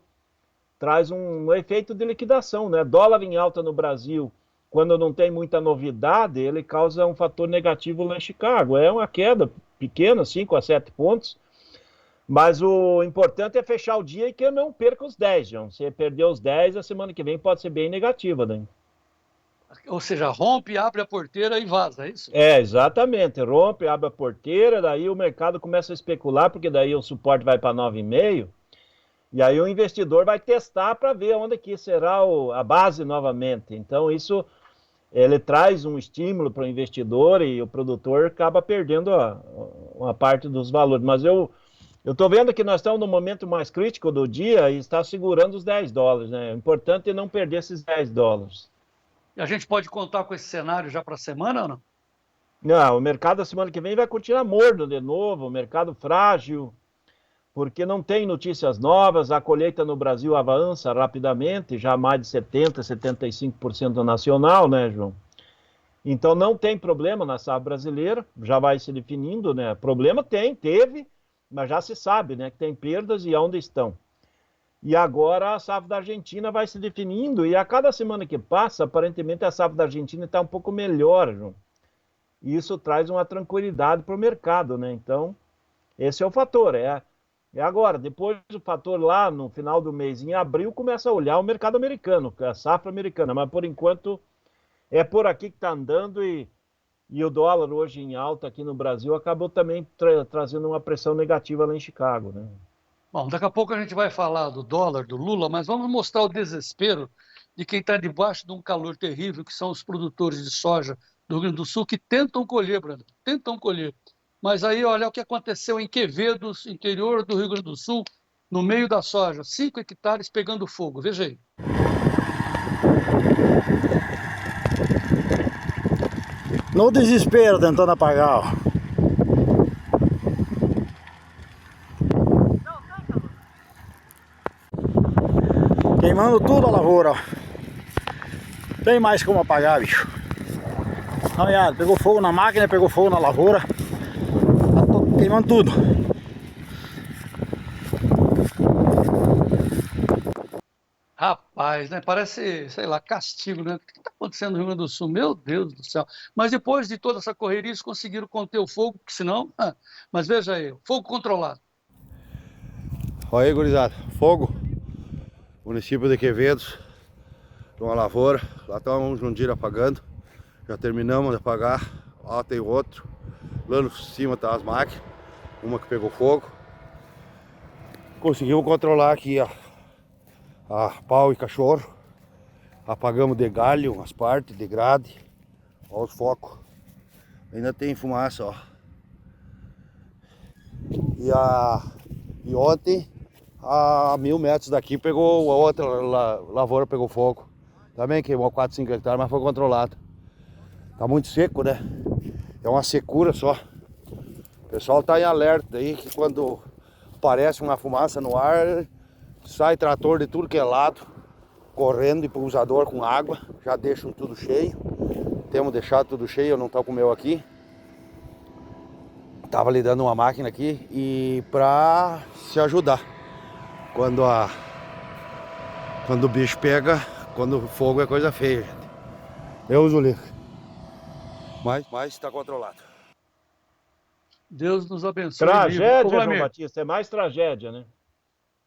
traz um efeito de liquidação, né? Dólar em alta no Brasil, quando não tem muita novidade, ele causa um fator negativo lá em Chicago. É uma queda pequena, 5 a 7 pontos, mas o importante é fechar o dia e que eu não perca os 10, João. Se perder os 10, a semana que vem pode ser bem negativa, né? Ou seja, rompe, abre a porteira e vaza, é isso? É, exatamente. Rompe, abre a porteira, daí o mercado começa a especular, porque daí o suporte vai para 9,5, e aí o investidor vai testar para ver onde que será a base novamente. Então isso, ele traz um estímulo para o investidor e o produtor acaba perdendo uma parte dos valores. Mas eu estou vendo que nós estamos no momento mais crítico do dia e está segurando os 10 dólares, né? O importante é não perder esses 10 dólares. E a gente pode contar com esse cenário já para a semana ou não? Não, o mercado da semana que vem vai continuar morno de novo, o mercado frágil, porque não tem notícias novas, a colheita no Brasil avança rapidamente, já mais de 70%, 75% nacional, né, João? Então não tem problema na safra brasileira, já vai se definindo, né? Problema teve, mas já se sabe, né, que tem perdas e onde estão. E agora a safra da Argentina vai se definindo, e a cada semana que passa, aparentemente a safra da Argentina está um pouco melhor, João. E isso traz uma tranquilidade para o mercado, né? Então, esse é o fator. É agora, depois do fator lá no final do mês, em abril, começa a olhar o mercado americano, a safra americana. Mas por enquanto é por aqui que está andando, e o dólar hoje em alta aqui no Brasil acabou também trazendo uma pressão negativa lá em Chicago, né? Bom, daqui a pouco a gente vai falar do dólar, do Lula, mas vamos mostrar o desespero de quem está debaixo de um calor terrível, que são os produtores de soja do Rio Grande do Sul, que tentam colher, Brando, tentam colher. Mas aí, olha o que aconteceu em Quevedo, interior do Rio Grande do Sul, no meio da soja, 5 hectares pegando fogo. Veja aí. No desespero, tentando apagar, ó. Queimando tudo a lavoura, ó. Tem mais como apagar, bicho. Olha, pegou fogo na máquina, pegou fogo na lavoura. Tá queimando tudo. Rapaz, né? Parece, sei lá, castigo, né? O que está acontecendo no Rio Grande do Sul? Meu Deus do céu. Mas depois de toda essa correria, eles conseguiram conter o fogo, porque senão... Mas veja aí, fogo controlado. Olha aí, gurizada, fogo, município de Quevedo, uma lavoura, lá está um Jundira apagando, já terminamos de apagar, lá tem outro, lá no cima tá as máquinas, uma que pegou fogo, conseguimos controlar aqui a pau e cachorro, apagamos de galho, umas partes, de grade, olha os focos, ainda tem fumaça, ó, e ontem, a 1000 metros daqui, pegou a outra lavoura, pegou fogo. Também queimou 4, 5 hectares, mas foi controlado. Tá muito seco, né? É uma secura só. O pessoal tá em alerta aí, que quando aparece uma fumaça no ar, sai trator de tudo que é lado, correndo e pulsador com água, já deixam tudo cheio. Temos deixado tudo cheio, eu não tô com o meu aqui. Tava lhe dando uma máquina aqui e pra se ajudar. Quando o bicho pega, quando o fogo é coisa feia, gente. Eu uso o livro. Mas está controlado. Deus nos abençoe. Tragédia, João Batista, é mais tragédia, né?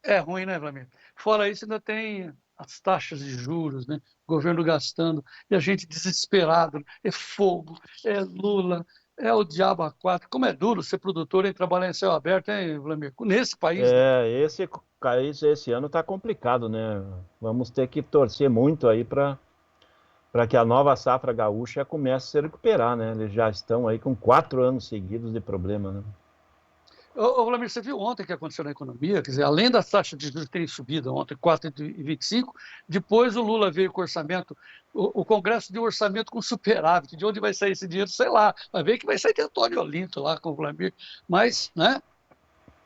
É ruim, né, Vlamir? Fora isso, ainda tem as taxas de juros, né? O governo gastando e a gente desesperado. É fogo, é Lula, é o diabo a quatro. Como é duro ser produtor e trabalhar em céu aberto, hein, Vlamir? Nesse país. É, esse ano tá complicado, né? Vamos ter que torcer muito aí para para que a nova safra gaúcha comece a se recuperar, né? Eles já estão aí com 4 anos seguidos de problema, né? Ô, Vladimir, você viu ontem o que aconteceu na economia? Quer dizer, além das taxas de juros terem subido ontem, 4,25, depois o Lula veio com o orçamento, o Congresso deu orçamento com superávit. De onde vai sair esse dinheiro? Sei lá. Vai ver que vai sair de Antônio Olinto lá com o Vladimir. Mas, né?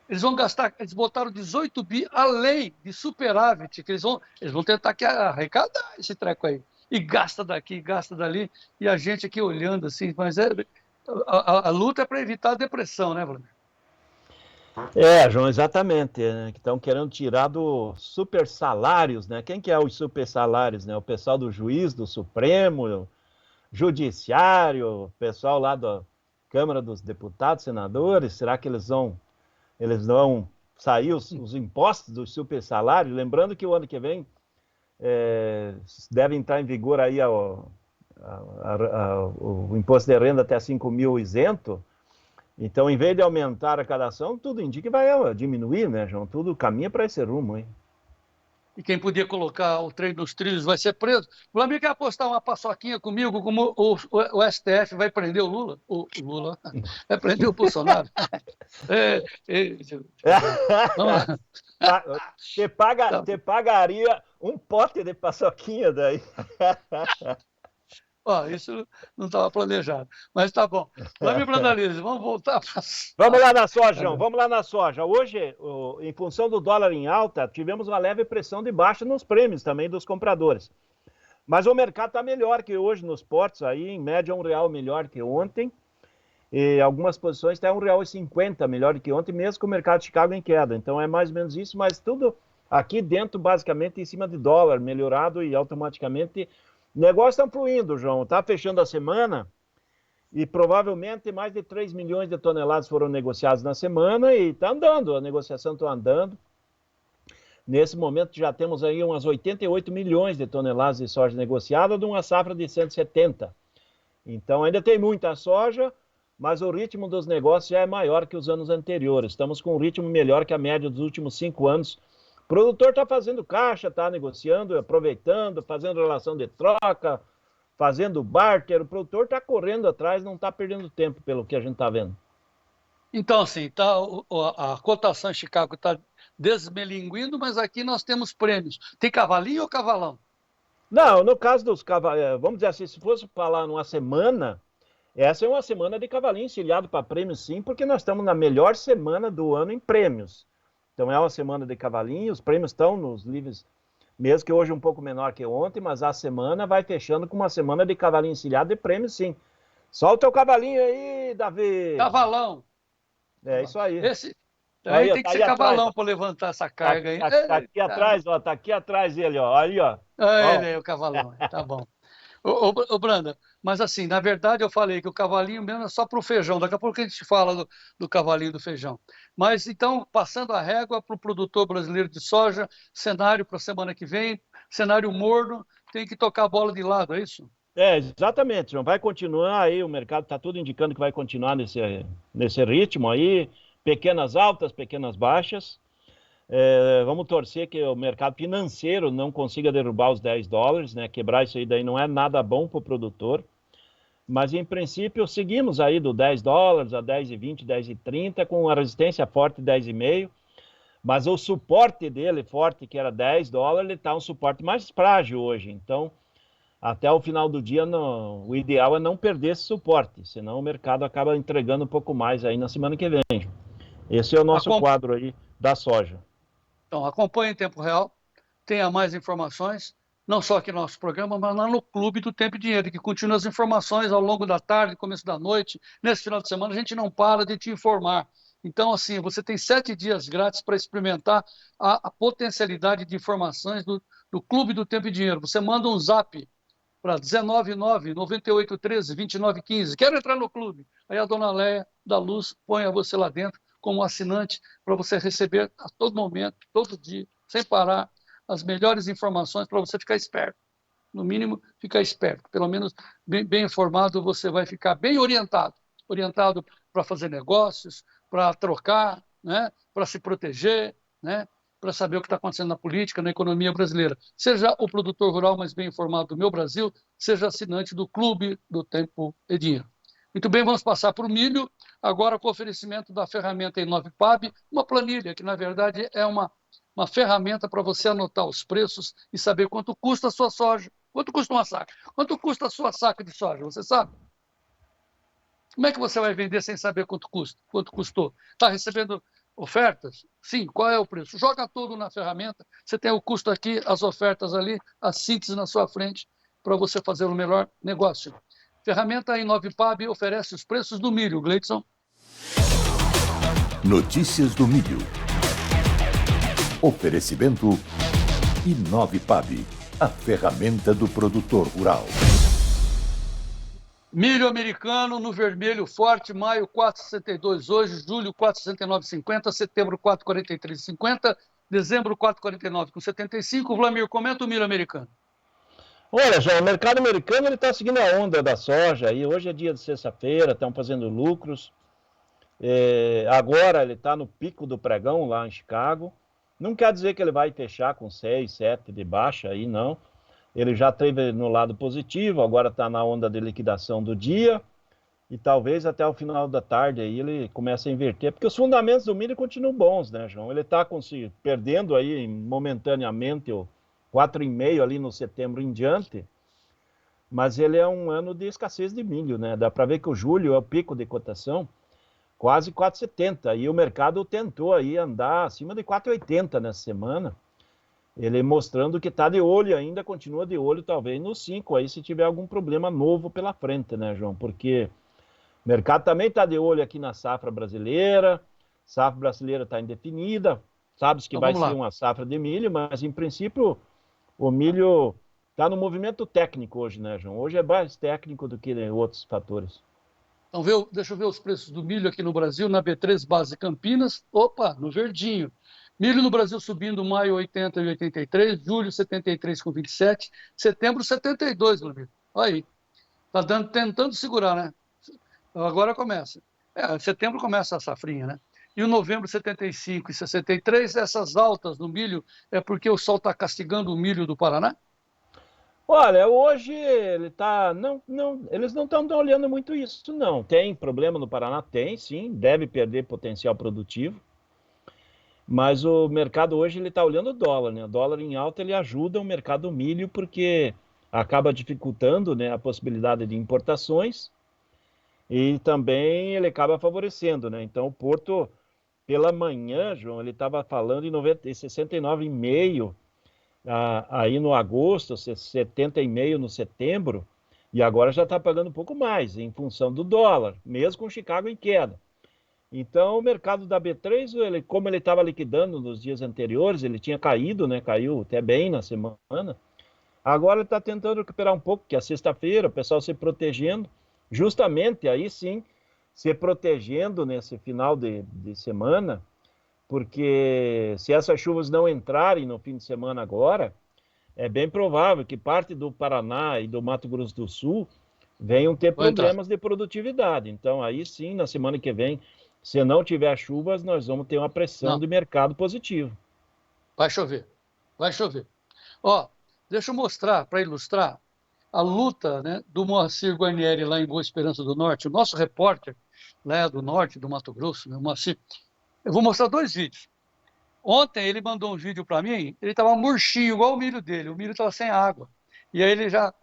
Eles vão gastar, eles botaram 18 bi além de superávit, que eles vão tentar arrecadar esse treco aí. E gasta daqui, gasta dali, e a gente aqui olhando assim, mas a luta é para evitar a depressão, né, Vladimir? João, exatamente, né? Que estão querendo tirar dos super salários, né? Quem que é os super salários, né? O pessoal do juiz, do Supremo, Judiciário, o pessoal lá da Câmara dos Deputados, Senadores, será que eles vão sair os impostos dos super salários? Lembrando que o ano que vem deve entrar em vigor aí o imposto de renda até 5 mil isento. Então, em vez de aumentar a arrecadação, tudo indica que vai diminuir, né, João? Tudo caminha para esse rumo, hein? E quem podia colocar o trem nos trilhos vai ser preso. O Vladimir quer apostar uma paçoquinha comigo, como o STF vai prender o Lula? O Lula vai prender o Bolsonaro. Você pagaria um pote de paçoquinha daí. Isso não estava planejado, mas tá bom. Vladimir Brandalize, vamos voltar para... Vamos lá na soja, João, vamos lá na soja. Hoje, em função do dólar em alta, tivemos uma leve pressão de baixa nos prêmios também dos compradores. Mas o mercado está melhor que hoje nos portos, aí, em média R$1 melhor que ontem. E algumas posições até R$1,50 melhor que ontem, mesmo com o mercado de Chicago em queda. Então é mais ou menos isso, mas tudo aqui dentro, basicamente, em cima de dólar, melhorado e automaticamente... O negócio está fluindo, João. Está fechando a semana e provavelmente mais de 3 milhões de toneladas foram negociadas na semana e está andando, a negociação está andando. Nesse momento já temos aí umas 88 milhões de toneladas de soja negociada de uma safra de 170. Então ainda tem muita soja, mas o ritmo dos negócios já é maior que os anos anteriores. Estamos com um ritmo melhor que a média dos últimos 5 anos. O produtor está fazendo caixa, está negociando, aproveitando, fazendo relação de troca, fazendo barter. O produtor está correndo atrás, não está perdendo tempo, pelo que a gente está vendo. Então, assim, a cotação em Chicago está desmelinguindo, mas aqui nós temos prêmios. Tem cavalinho ou cavalão? Não, no caso dos cavalinhos, vamos dizer assim, se fosse falar numa semana, essa é uma semana de cavalinho encilhado para prêmios, sim, porque nós estamos na melhor semana do ano em prêmios. Então é uma semana de cavalinho, os prêmios estão nos livros, mesmo que hoje um pouco menor que ontem, mas a semana vai fechando com uma semana de cavalinho encilhado de prêmios, sim. Solta o cavalinho aí, Davi! Cavalão! É isso aí. Aí tem que ser cavalão para levantar essa carga aí. Tá aqui atrás, ó, tá aqui atrás ele, ó, ali, ó. Ele aí, o cavalão, tá bom. Ô, Branda, mas assim, na verdade eu falei que o cavalinho mesmo é só para o feijão, daqui a pouco a gente fala do cavalinho do feijão. Mas então, passando a régua para o produtor brasileiro de soja, cenário para a semana que vem, cenário morno, tem que tocar a bola de lado, é isso? Exatamente, João, vai continuar aí, o mercado está tudo indicando que vai continuar nesse ritmo aí, pequenas altas, pequenas baixas. Vamos torcer que o mercado financeiro não consiga derrubar os $10, né? Quebrar isso aí daí não é nada bom para o produtor. Mas, em princípio, seguimos aí do $10 a 10,20, 10,30, com uma resistência forte de 10,5. Mas o suporte dele, forte, que era $10, ele está um suporte mais frágil hoje. Então, até o final do dia, o ideal é não perder esse suporte, senão o mercado acaba entregando um pouco mais aí na semana que vem. Esse é o nosso quadro aí da soja. Então, acompanhe em tempo real, tenha mais informações, não só aqui no nosso programa, mas lá no Clube do Tempo e Dinheiro, que continua as informações ao longo da tarde, começo da noite. Nesse final de semana, a gente não para de te informar. Então, assim, você tem 7 dias grátis para experimentar a potencialidade de informações do Clube do Tempo e Dinheiro. Você manda um zap para 199-9813-2915. Quero entrar no clube. Aí a dona Léia da Luz põe você lá dentro como assinante para você receber a todo momento, todo dia, sem parar, as melhores informações para você ficar esperto. No mínimo, ficar esperto. Pelo menos bem informado, você vai ficar bem orientado. Orientado para fazer negócios, para trocar, né? Para se proteger, né? para saber o que está acontecendo na política, na economia brasileira. Seja o produtor rural mais bem informado do Meu Brasil, seja assinante do Clube do Tempo e Dinheiro. Muito bem, vamos passar para o milho, agora com o oferecimento da ferramenta Inovipab, uma planilha que, na verdade, é uma ferramenta para você anotar os preços e saber quanto custa a sua soja. Quanto custa uma saca? Quanto custa a sua saca de soja? Você sabe? Como é que você vai vender sem saber quanto custa? Quanto custou? Está recebendo ofertas? Sim. Qual é o preço? Joga tudo na ferramenta. Você tem o custo aqui, as ofertas ali, a síntese na sua frente para você fazer o melhor negócio. Ferramenta Inovipab oferece os preços do milho. Gleidson. Notícias do milho. Oferecimento Inovipab, a ferramenta do produtor rural. Milho americano no vermelho forte, maio 4,62 hoje, julho 4,69,50, setembro 4,43,50, dezembro 4,49,75. Vlamir, comenta o milho americano. Olha, João, o mercado americano está seguindo a onda da soja, e hoje é dia de sexta-feira, estão fazendo lucros. Agora ele está no pico do pregão lá em Chicago. Não quer dizer que ele vai fechar com 6, 7 de baixa, aí não. Ele já esteve no lado positivo, agora está na onda de liquidação do dia, e talvez até o final da tarde aí ele comece a inverter, porque os fundamentos do milho continuam bons, né, João? Ele está perdendo aí momentaneamente o 4,5 ali no setembro em diante, mas ele é um ano de escassez de milho, né? Dá para ver que o julho é o pico de cotação, quase 4,70, e o mercado tentou aí andar acima de 4,80 nessa semana, ele mostrando que está de olho ainda, continua de olho talvez no 5, aí se tiver algum problema novo pela frente, né, João? Porque o mercado também está de olho aqui na safra brasileira está indefinida, sabe-se que então, vai ser uma safra de milho, mas em princípio o milho está no movimento técnico hoje, né, João? Hoje é mais técnico do que outros fatores. Então, deixa eu ver os preços do milho aqui no Brasil, na B3 Base Campinas, no verdinho. Milho no Brasil subindo, maio 80,83, julho 73,27, setembro 72, meu amigo. Olha aí, está tentando segurar, né? Agora começa. Setembro começa a safrinha, né? E o novembro 75 e 63, essas altas no milho, é porque o sol está castigando o milho do Paraná? Olha, hoje ele tá, eles não estão olhando muito isso, não. Tem problema no Paraná? Tem, sim, deve perder potencial produtivo. Mas o mercado hoje ele está olhando o dólar, né? O dólar em alta ele ajuda o mercado do milho porque acaba dificultando, né, a possibilidade de importações e também ele acaba favorecendo, né? Então o Porto, pela manhã, João, ele estava falando em 69,5 aí no agosto, 70,5 no setembro, e agora já está pagando um pouco mais em função do dólar, mesmo com Chicago em queda. Então, o mercado da B3, como ele estava liquidando nos dias anteriores, ele tinha caído, né? Caiu até bem na semana. Agora ele está tentando recuperar um pouco, que é sexta-feira, o pessoal se protegendo, justamente aí sim, se protegendo nesse final de semana, porque se essas chuvas não entrarem no fim de semana agora, é bem provável que parte do Paraná e do Mato Grosso do Sul venham ter problemas de produtividade. Então, aí sim, na semana que vem, se não tiver chuvas, nós vamos ter uma pressão de mercado positivo. Vai chover, vai chover. Deixa eu mostrar, para ilustrar, a luta, né, do Moacir Guarnieri lá em Boa Esperança do Norte, o nosso repórter lá do Norte, do Mato Grosso, né, o Moacir. Eu vou mostrar 2 vídeos. Ontem ele mandou um vídeo para mim, ele estava murchinho, igual o milho dele, o milho estava sem água. E aí ele já...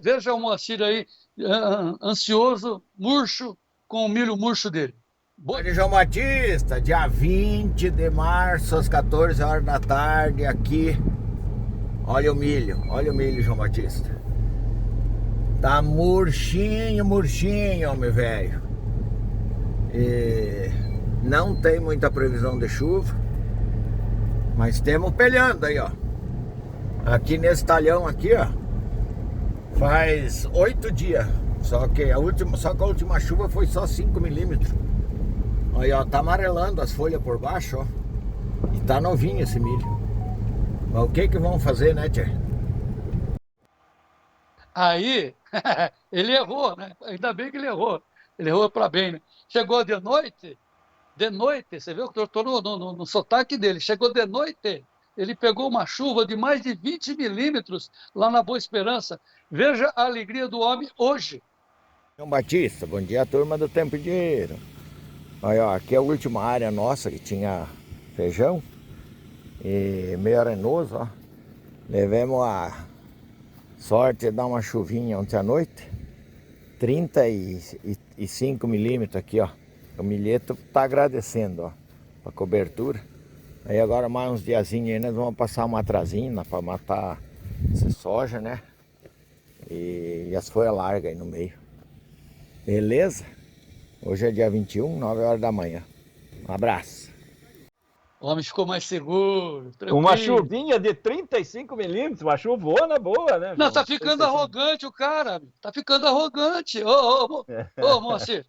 veja o Moacir aí, ansioso, murcho, com o milho murcho dele. Oi, João Batista, dia 20 de março, às 14 horas da tarde, aqui. Olha o milho, João Batista. Tá murchinho, homem velho. E não tem muita previsão de chuva, mas temos pelhando aí, ó. Aqui nesse talhão aqui, ó, faz 8 dias. Só que a última chuva foi só 5 milímetros. Aí, ó, tá amarelando as folhas por baixo, ó. E tá novinho esse milho. Mas o que vão fazer, né, tia? Aí, ele errou, né? Ainda bem que ele errou. Ele errou para bem, né? Chegou de noite, de noite, você viu que eu estou no sotaque dele, chegou de noite, ele pegou uma chuva de mais de 20 milímetros lá na Boa Esperança. Veja a alegria do homem hoje. João Batista, bom dia, turma do Tempo e Dinheiro. Olha, aqui é a última área nossa que tinha feijão e meio arenoso, ó. Levemos a sorte de dar uma chuvinha ontem à noite, 35 milímetros aqui, ó. O milheto tá agradecendo, ó, a cobertura. Aí agora mais uns diazinhos aí nós vamos passar uma atrazina para matar essa soja, né? E as folhas largas aí no meio. Beleza? Hoje é dia 21, 9 horas da manhã. Um abraço. O homem ficou mais seguro, tranquilo. Uma chuvinha de 35 milímetros, uma chuvona boa, né, João? Não, tá ficando arrogante o cara, tá ficando arrogante. Ô, Moacir,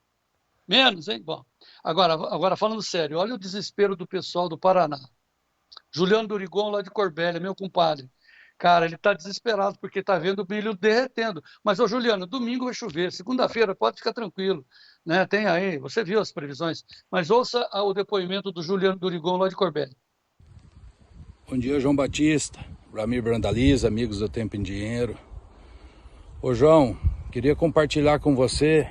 menos, hein? Bom, agora falando sério, olha o desespero do pessoal do Paraná. Juliano Dorigon, lá de Corbélia, meu compadre. Cara, ele tá desesperado porque tá vendo o milho derretendo. Mas, ô Juliano, domingo vai chover, segunda-feira pode ficar tranquilo, né? Tem aí, você viu as previsões. Mas ouça o depoimento do Juliano Dorigon, lá de Corbélia. Bom dia, João Batista, Ramir Brandaliza, amigos do Tempo em Dinheiro. Ô João, queria compartilhar com você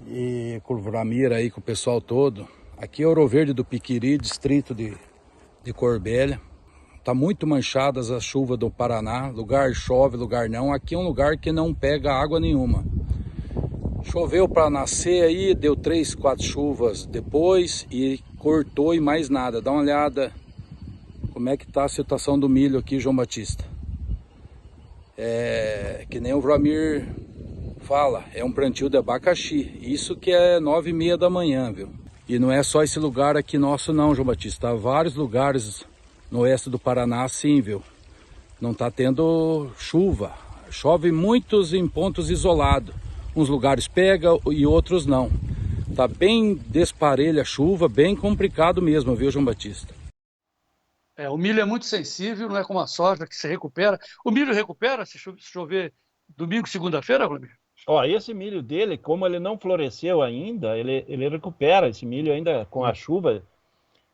e com o Ramir aí, com o pessoal todo. Aqui é Ouro Verde do Piquiri, distrito de Corbélia. Tá muito manchadas as chuvas do Paraná, lugar chove, lugar não. Aqui é um lugar que não pega água nenhuma. Choveu para nascer aí, deu 3, 4 chuvas depois e cortou e mais nada. Dá uma olhada como é que tá a situação do milho aqui, João Batista. É que nem o Ramir fala, é um plantio de abacaxi. Isso que é 9h30 da manhã, viu? E não é só esse lugar aqui nosso não, João Batista. Há vários lugares no oeste do Paraná, sim, viu? Não tá tendo chuva. Chove muitos em pontos isolados. Uns lugares pega e outros não. Tá bem desparelha a chuva, bem complicado mesmo, viu, João Batista? O milho é muito sensível, não é como a soja que se recupera. O milho recupera se chover domingo, segunda-feira, Vladimir? Ó, esse milho dele, como ele não floresceu ainda, ele recupera esse milho ainda com a chuva.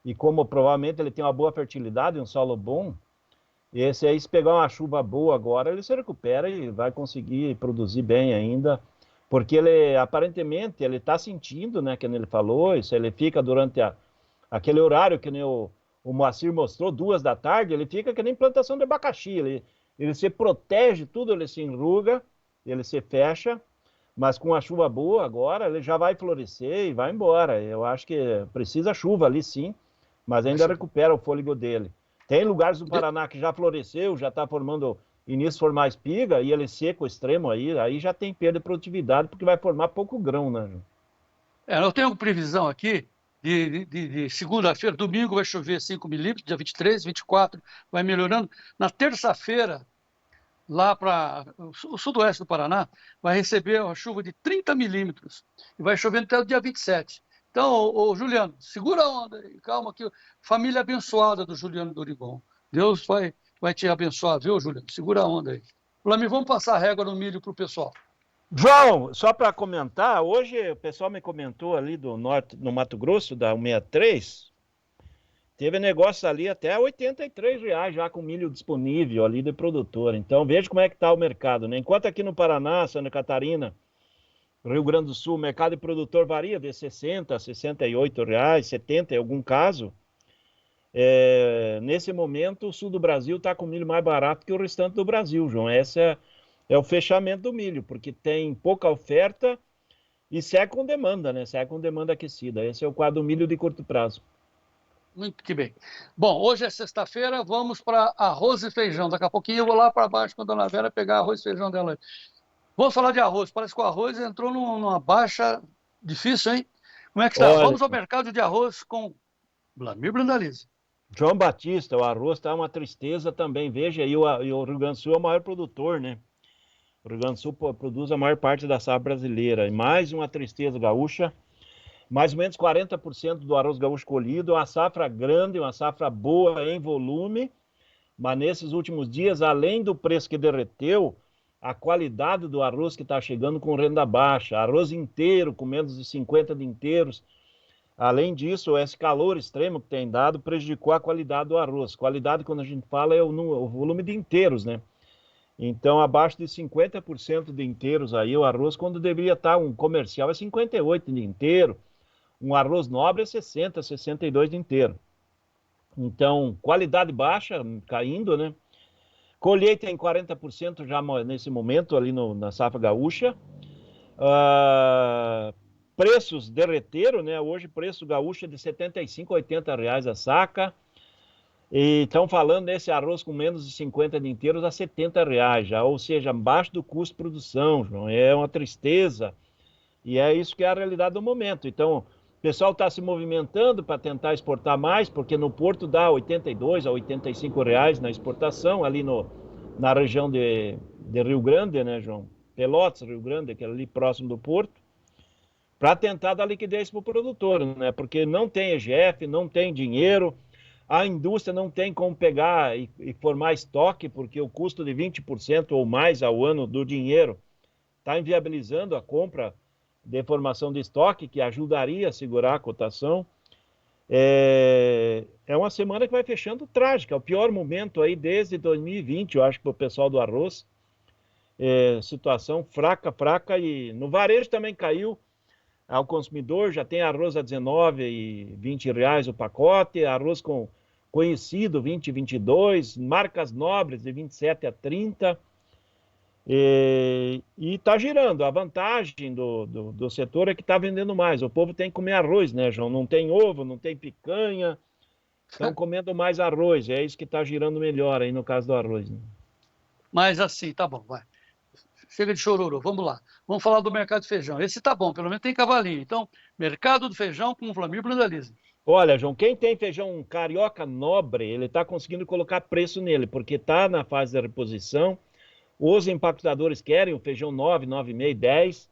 E como provavelmente ele tem uma boa fertilidade, um solo bom, esse aí, se pegar uma chuva boa agora, ele se recupera e vai conseguir produzir bem ainda, porque ele, aparentemente, ele está sentindo, né, que ele falou, isso ele fica durante aquele horário que nem o Moacir mostrou, 2 da tarde, ele fica que nem plantação de abacaxi, ele se protege tudo, ele se enruga, ele se fecha, mas com a chuva boa agora, ele já vai florescer e vai embora. Eu acho que precisa chuva ali, sim, mas ainda recupera o fôlego dele. Tem lugares do Paraná que já floresceu, já está formando, início de formar espiga, e ele seco extremo aí já tem perda de produtividade, porque vai formar pouco grão, né, João? Eu tenho previsão aqui de segunda-feira, domingo vai chover 5 milímetros, dia 23, 24, vai melhorando. Na terça-feira, lá para o sudoeste do Paraná, vai receber uma chuva de 30 milímetros, e vai chover até o dia 27. Então, ô Juliano, segura a onda aí, calma aqui. Família abençoada do Juliano Dorigon. Deus vai te abençoar, viu, Juliano? Segura a onda aí. Vladimir, vamos passar a régua no milho para o pessoal. João, só para comentar, hoje o pessoal me comentou ali do norte, no Mato Grosso, da 163, teve negócio ali até R$83 já com milho disponível ali de produtor. Então, veja como é que está o mercado, né? Enquanto aqui no Paraná, Santa Catarina, Rio Grande do Sul, o mercado de produtor varia de R$60 a R$68, R$70 em algum caso. Nesse momento, o sul do Brasil está com milho mais barato que o restante do Brasil, João. Esse é o fechamento do milho, porque tem pouca oferta e segue com demanda, né? Segue com demanda aquecida. Esse é o quadro do milho de curto prazo. Muito que bem. Bom, hoje é sexta-feira, vamos para arroz e feijão. Daqui a pouquinho eu vou lá para baixo com a dona Vera pegar arroz e feijão dela. Vamos falar de arroz. Parece que o arroz entrou numa baixa difícil, hein? Como é que está? Vamos ao mercado de arroz com Vladimir Brandalize. João Batista, o arroz está uma tristeza também. Veja aí, o Rio Grande do Sul é o maior produtor, né? O Rio Grande do Sul produz a maior parte da safra brasileira. E mais uma tristeza gaúcha. Mais ou menos 40% do arroz gaúcho colhido. Uma safra grande, uma safra boa em volume. Mas nesses últimos dias, além do preço que derreteu, a qualidade do arroz que está chegando com renda baixa, arroz inteiro com menos de 50 de inteiros, Além disso, esse calor extremo que tem dado prejudicou a qualidade do arroz. Qualidade, quando a gente fala, é o volume de inteiros, né? Então, abaixo de 50% de inteiros aí, o arroz, quando deveria estar um comercial, é 58 de inteiro. Um arroz nobre é 60, 62 de inteiro. Então, qualidade baixa, caindo, né? Colheita em 40% já nesse momento, ali na safra gaúcha. Preços derreteram, né? Hoje, preço gaúcho é de R$ 75, R$ 80 a saca. E estão falando desse arroz com menos de 50 de inteiros a R$ 70 já, ou seja, abaixo do custo de produção, João. É uma tristeza. E é isso que é a realidade do momento. Então, o pessoal está se movimentando para tentar exportar mais, porque no porto dá 82 a 85 reais na exportação, ali na região de Rio Grande, né, João? Pelotas, Rio Grande, que é ali próximo do porto, para tentar dar liquidez para o produtor, né? Porque não tem EGF, não tem dinheiro, a indústria não tem como pegar e formar estoque, porque o custo de 20% ou mais ao ano do dinheiro está inviabilizando a compra de formação de estoque, que ajudaria a segurar a cotação. É uma semana que vai fechando trágica, é o pior momento aí desde 2020, eu acho, para o pessoal do arroz. Situação fraca, e no varejo também caiu ao consumidor, já tem arroz a 19 e 20 reais o pacote, arroz conhecido 20 e 22, marcas nobres de 27 a 30, e está girando. A vantagem do setor é que está vendendo mais, o povo tem que comer arroz, né, João? Não tem ovo, não tem picanha, estão comendo mais arroz, é isso que está girando melhor aí no caso do arroz, né? Mas assim, tá bom, vai. Chega de chororô, vamos lá. Vamos falar do mercado de feijão. Esse tá bom, pelo menos tem cavalinho. Então, mercado do feijão com o Vlamir Brandalize. Olha, João, quem tem feijão carioca nobre, ele está conseguindo colocar preço nele, porque está na fase da reposição. Os empacotadores querem o feijão 9, 9,5, 10,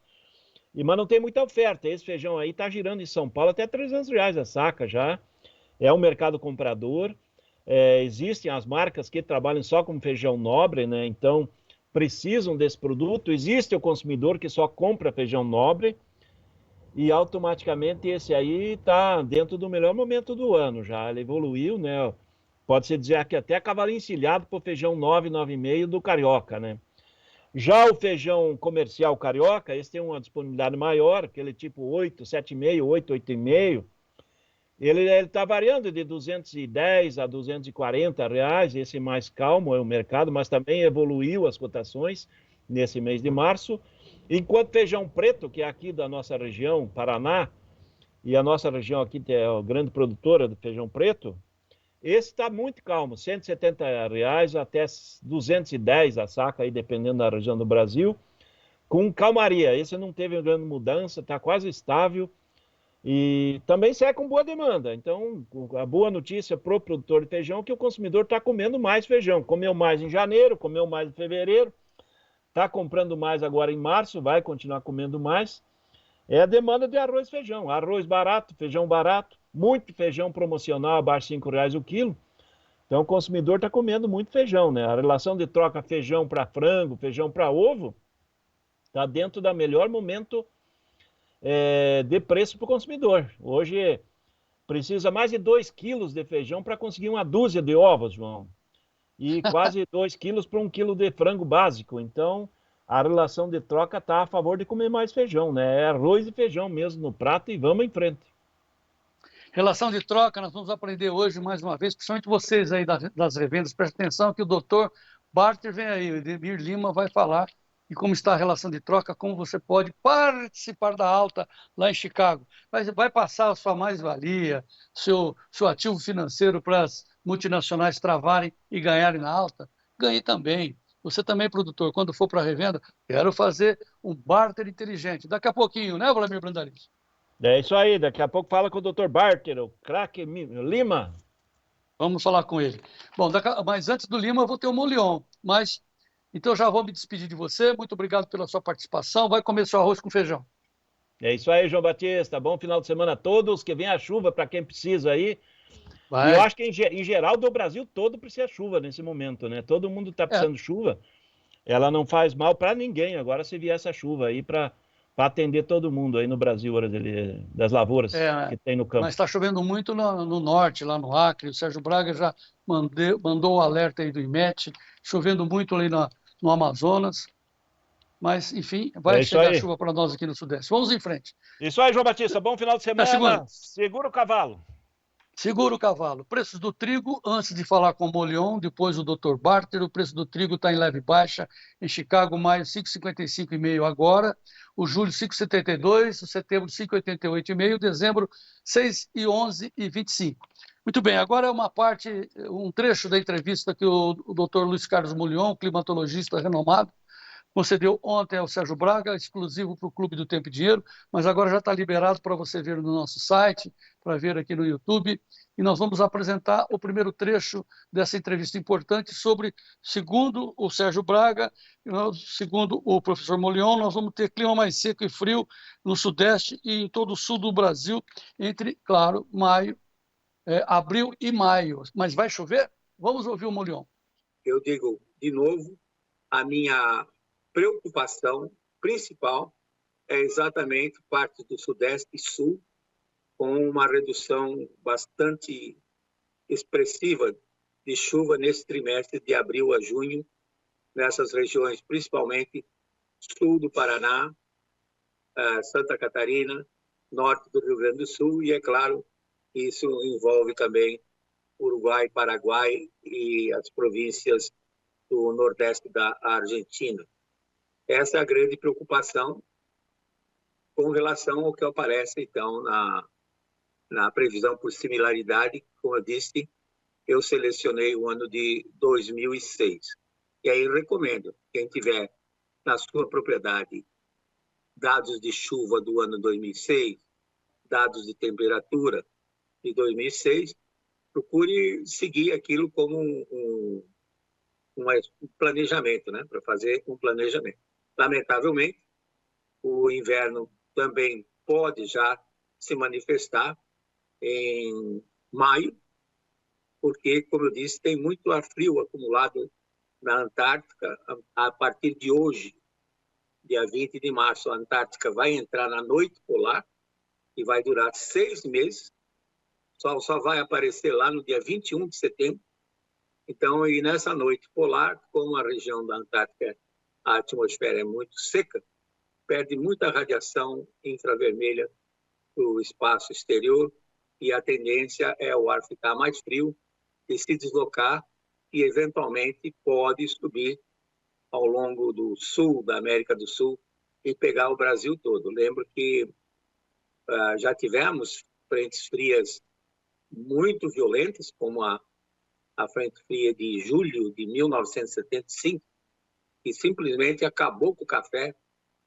mas não tem muita oferta. Esse feijão aí está girando em São Paulo até 300 reais a saca já. É um mercado comprador. Existem as marcas que trabalham só com feijão nobre, né? Então, precisam desse produto. Existe o consumidor que só compra feijão nobre e automaticamente esse aí está dentro do melhor momento do ano já. Ele evoluiu, né? Pode-se dizer que até cavalinho encilhado para o feijão 9, 9,5 do carioca, né? Já o feijão comercial carioca, esse tem uma disponibilidade maior, aquele tipo 8, 7,5, 8, 8,5. Ele está variando de 210 a 240 reais, esse mais calmo é o mercado, mas também evoluiu as cotações nesse mês de março. Enquanto feijão preto, que é aqui da nossa região, Paraná, e a nossa região aqui é a grande produtora de feijão preto, esse está muito calmo, 170 reais até 210 a saca, aí dependendo da região do Brasil, com calmaria. Esse não teve grande mudança, está quase estável. E também sai com boa demanda. Então, a boa notícia para o produtor de feijão é que o consumidor está comendo mais feijão. Comeu mais em janeiro, comeu mais em fevereiro, está comprando mais agora em março, vai continuar comendo mais. É a demanda de arroz e feijão. Arroz barato, feijão barato, muito feijão promocional abaixo de R$5 o quilo. Então, o consumidor está comendo muito feijão, né? A relação de troca feijão para frango, feijão para ovo, está dentro do melhor momento de preço para o consumidor. Hoje precisa mais de 2 quilos de feijão para conseguir uma dúzia de ovos, João. E quase 2 quilos para 1 quilo de frango básico. Então, a relação de troca está a favor de comer mais feijão, né? É arroz e feijão mesmo no prato e vamos em frente. Relação de troca, nós vamos aprender hoje mais uma vez, principalmente vocês aí das revendas. Presta atenção que o doutor Barter vem aí, o Edmir Lima vai falar e como está a relação de troca, como você pode participar da alta lá em Chicago. Vai passar a sua mais-valia, seu ativo financeiro para as multinacionais travarem e ganharem na alta? Ganhe também. Você também, produtor, quando for para a revenda, quero fazer um barter inteligente. Daqui a pouquinho, né, Vlamir Brandalize? É isso aí, daqui a pouco fala com o Dr. Barter, o craque Lima. Vamos falar com ele. Bom, mas antes do Lima eu vou ter o Molion, então já vou me despedir de você, muito obrigado pela sua participação, vai comer seu arroz com feijão. É isso aí, João Batista, bom final de semana a todos, que venha a chuva para quem precisa aí. Vai. E eu acho que em geral do Brasil todo precisa de chuva nesse momento, né? Todo mundo está precisando de chuva, ela não faz mal para ninguém, agora se vier essa chuva aí para para atender todo mundo aí no Brasil, das lavouras que tem no campo. Mas está chovendo muito no norte, lá no Acre. O Sérgio Braga já mandou o alerta aí do IMET, chovendo muito ali no Amazonas. Mas, enfim, vai chegar chuva para nós aqui no Sudeste. Vamos em frente. Isso aí, João Batista. Bom final de semana. Segura o cavalo. Segura o cavalo. Preços do trigo, antes de falar com o Molion, depois o Dr. Barter, o preço do trigo está em leve baixa. Em Chicago, maio, 5,55,5 agora. O julho, 5,72. O setembro, 5,88,5. Dezembro, 6,11,25. Muito bem, agora é um trecho da entrevista que o Dr. Luiz Carlos Molion, climatologista renomado, concedeu ontem ao Sérgio Braga, exclusivo para o Clube do Tempo e Dinheiro, mas agora já está liberado para você ver no nosso site, para ver aqui no YouTube. E nós vamos apresentar o primeiro trecho dessa entrevista importante sobre, segundo o Sérgio Braga, segundo o professor Molion, nós vamos ter clima mais seco e frio no Sudeste e em todo o sul do Brasil, entre, claro, abril e maio. Mas vai chover? Vamos ouvir o Molion. Eu digo, de novo, a minha preocupação principal é exatamente parte do Sudeste e Sul, com uma redução bastante expressiva de chuva nesse trimestre de abril a junho, nessas regiões, principalmente sul do Paraná, Santa Catarina, norte do Rio Grande do Sul, e, é claro, isso envolve também Uruguai, Paraguai e as províncias do Nordeste da Argentina. Essa é a grande preocupação com relação ao que aparece, então, na previsão por similaridade. Como eu disse, eu selecionei o ano de 2006. E aí recomendo, quem tiver na sua propriedade dados de chuva do ano 2006, dados de temperatura de 2006, procure seguir aquilo como um planejamento, né? Para fazer um planejamento. Lamentavelmente, o inverno também pode já se manifestar em maio, porque, como eu disse, tem muito ar frio acumulado na Antártica. A partir de hoje, dia 20 de março, a Antártica vai entrar na noite polar e vai durar 6 meses. O sol só vai aparecer lá no dia 21 de setembro. Então, e nessa noite polar, como a região da Antártica, a atmosfera é muito seca, perde muita radiação infravermelha para o espaço exterior e a tendência é o ar ficar mais frio e se deslocar e, eventualmente, pode subir ao longo do sul, da América do Sul, e pegar o Brasil todo. Lembro que já tivemos frentes frias muito violentas, como a frente fria de julho de 1975, que simplesmente acabou com o café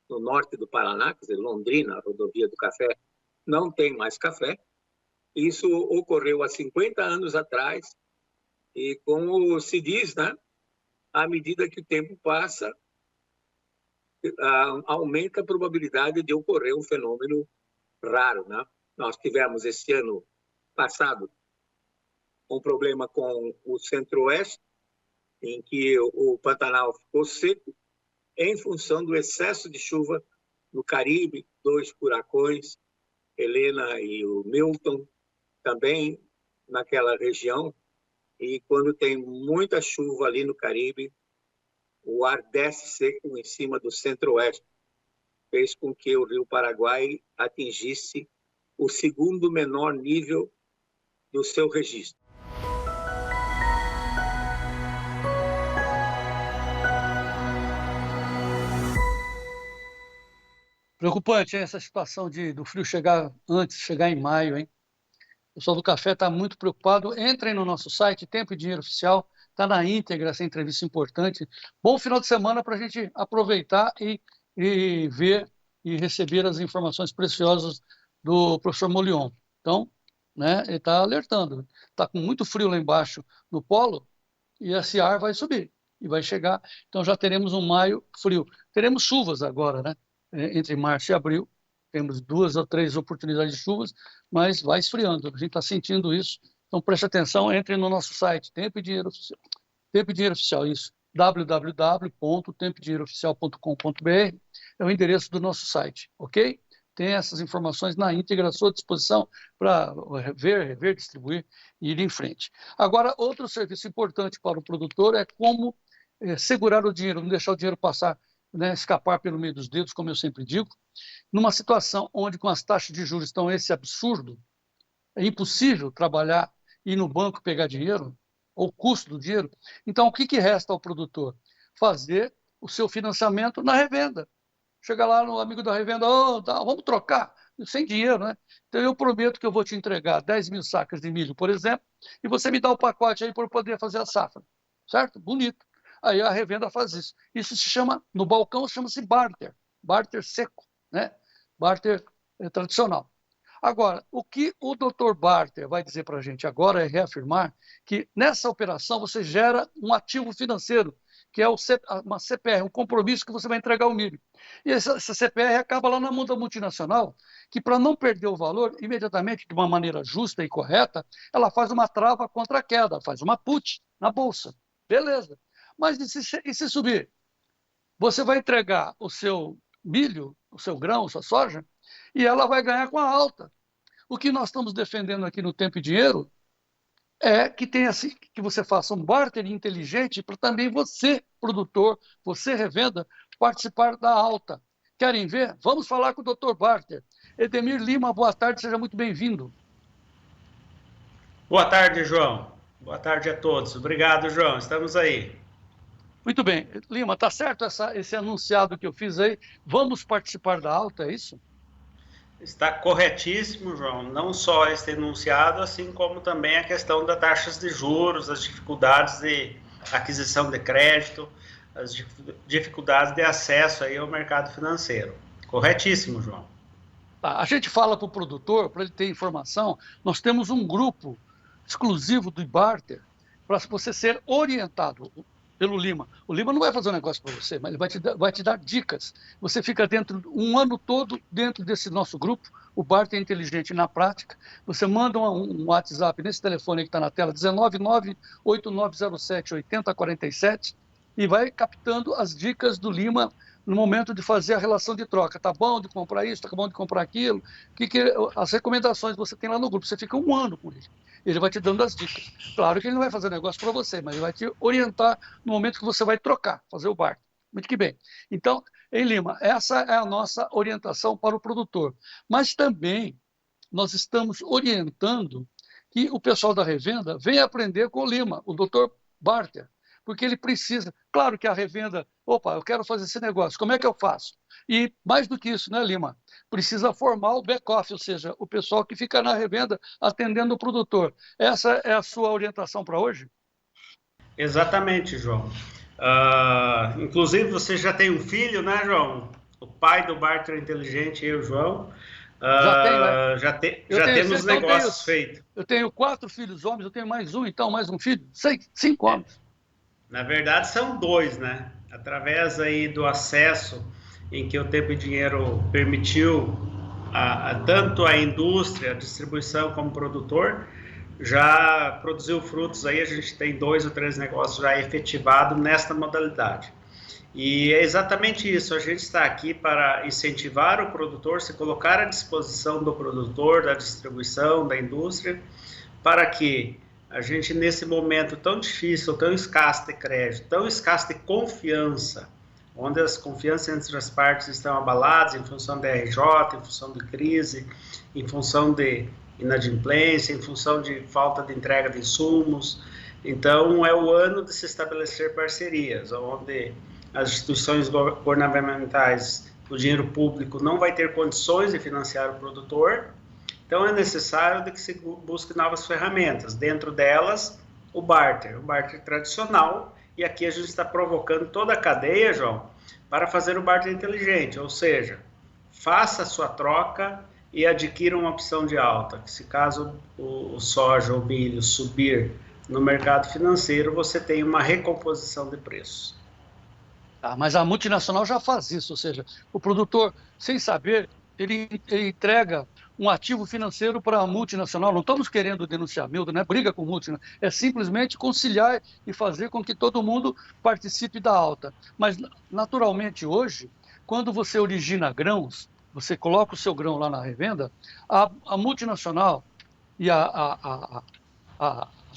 no norte do Paraná, quer dizer, Londrina, a rodovia do café, não tem mais café. Isso ocorreu há 50 anos atrás e, como se diz, né, à medida que o tempo passa, aumenta a probabilidade de ocorrer um fenômeno raro, né? Nós tivemos esse ano passado um problema com o Centro-Oeste, em que o Pantanal ficou seco em função do excesso de chuva no Caribe, 2 furacões, Helena e o Milton, também naquela região. E quando tem muita chuva ali no Caribe, o ar desce seco em cima do Centro-Oeste. Fez com que o Rio Paraguai atingisse o segundo menor nível do seu registro. Preocupante, hein, essa situação do frio chegar em maio, hein? O pessoal do café está muito preocupado. Entrem no nosso site, Tempo e Dinheiro Oficial, está na íntegra essa entrevista importante. Bom final de semana para a gente aproveitar e ver e receber as informações preciosas do professor Molion. Então, né, ele está alertando. Está com muito frio lá embaixo no polo e esse ar vai subir e vai chegar. Então já teremos um maio frio. Teremos chuvas agora, né? Entre março e abril. Temos 2 ou 3 oportunidades de chuvas, mas vai esfriando. A gente está sentindo isso. Então preste atenção, entre no nosso site, Tempo e Dinheiro Oficial. Tempo e Dinheiro Oficial, isso. www.tempodinheirooficial.com.br. é o endereço do nosso site, ok? Tem essas informações na íntegra à sua disposição para rever, distribuir e ir em frente. Agora, outro serviço importante para o produtor é como segurar o dinheiro, não deixar o dinheiro passar, né, escapar pelo meio dos dedos, como eu sempre digo. Numa situação onde com as taxas de juros estão esse absurdo, é impossível trabalhar, ir no banco pegar dinheiro, ou o custo do dinheiro. Então, o que resta ao produtor? Fazer o seu financiamento na revenda. Chega lá no amigo da revenda, vamos trocar, sem dinheiro, né? Então eu prometo que eu vou te entregar 10 mil sacas de milho, por exemplo, e você me dá o pacote aí para eu poder fazer a safra, certo? Bonito. Aí a revenda faz isso. Isso se chama, no balcão, chama-se barter, barter seco, né? Barter tradicional. Agora, o que o Dr. Barter vai dizer para a gente agora é reafirmar que nessa operação você gera um ativo financeiro, que é uma CPR, um compromisso que você vai entregar o milho. E essa CPR acaba lá na mão da multinacional, que para não perder o valor, imediatamente, de uma maneira justa e correta, ela faz uma trava contra a queda, faz uma put na bolsa. Beleza. Mas e se subir? Você vai entregar o seu milho, o seu grão, a sua soja, e ela vai ganhar com a alta. O que nós estamos defendendo aqui no Tempo e Dinheiro é que que você faça um barter inteligente para também você, produtor, você revenda, participar da alta. Querem ver? Vamos falar com o Dr. Barter. Edemir Lima, boa tarde, seja muito bem-vindo. Boa tarde, João. Boa tarde a todos. Obrigado, João. Estamos aí. Muito bem. Lima, tá certo esse anunciado que eu fiz aí? Vamos participar da alta, é isso? Está corretíssimo, João. Não só esse enunciado, assim como também a questão das taxas de juros, as dificuldades de aquisição de crédito, as dificuldades de acesso aí ao mercado financeiro. Corretíssimo, João. Tá, a gente fala para o produtor, para ele ter informação, nós temos um grupo exclusivo do barter para você ser orientado pelo Lima. O Lima não vai fazer um negócio para você, mas ele vai te dar dicas. Você fica um ano todo dentro desse nosso grupo, o Barter Inteligente na Prática. Você manda um WhatsApp nesse telefone que está na tela, 199-8907-8047, e vai captando as dicas do Lima no momento de fazer a relação de troca. Tá bom de comprar isso, tá bom de comprar aquilo? As recomendações você tem lá no grupo, você fica um ano com ele. Ele vai te dando as dicas. Claro que ele não vai fazer negócio para você, mas ele vai te orientar no momento que você vai trocar, fazer o barter. Muito que bem. Então, em Lima, essa é a nossa orientação para o produtor. Mas também nós estamos orientando que o pessoal da revenda venha aprender com o Lima, o Dr. Barter, porque ele precisa. Claro que a revenda, eu quero fazer esse negócio, como é que eu faço? E mais do que isso, né, Lima? Precisa formar o back-office, ou seja, o pessoal que fica na revenda atendendo o produtor. Essa é a sua orientação para hoje? Exatamente, João. Inclusive, você já tem um filho, né, João? O pai do Barter Inteligente, eu, João. Já tem, né? Já temos negócios feitos. Eu tenho 4 filhos homens, eu tenho mais um filho, 5 homens. Na verdade, são 2, né? Através aí do acesso em que o Tempo e Dinheiro permitiu tanto a indústria, a distribuição como o produtor, já produziu frutos aí, a gente tem 2 ou 3 negócios já efetivados nesta modalidade. E é exatamente isso, a gente está aqui para incentivar o produtor, se colocar à disposição do produtor, da distribuição, da indústria, para que a gente, nesse momento tão difícil, tão escasso de crédito, tão escasso de confiança, onde as confianças entre as partes estão abaladas em função da RJ, em função de crise, em função de inadimplência, em função de falta de entrega de insumos. Então, é o ano de se estabelecer parcerias, onde as instituições governamentais, o dinheiro público não vai ter condições de financiar o produtor. Então, é necessário que se busque novas ferramentas. Dentro delas, o barter tradicional. E aqui a gente está provocando toda a cadeia, João, para fazer o barter inteligente. Ou seja, faça a sua troca e adquira uma opção de alta. Que se caso o soja ou milho subir no mercado financeiro, você tem uma recomposição de preços. Mas a multinacional já faz isso. Ou seja, o produtor, sem saber, ele entrega um ativo financeiro para a multinacional. Não estamos querendo denunciamento, não é briga com multinacional, é simplesmente conciliar e fazer com que todo mundo participe da alta. Mas, naturalmente, hoje, quando você origina grãos, você coloca o seu grão lá na revenda, a multinacional e a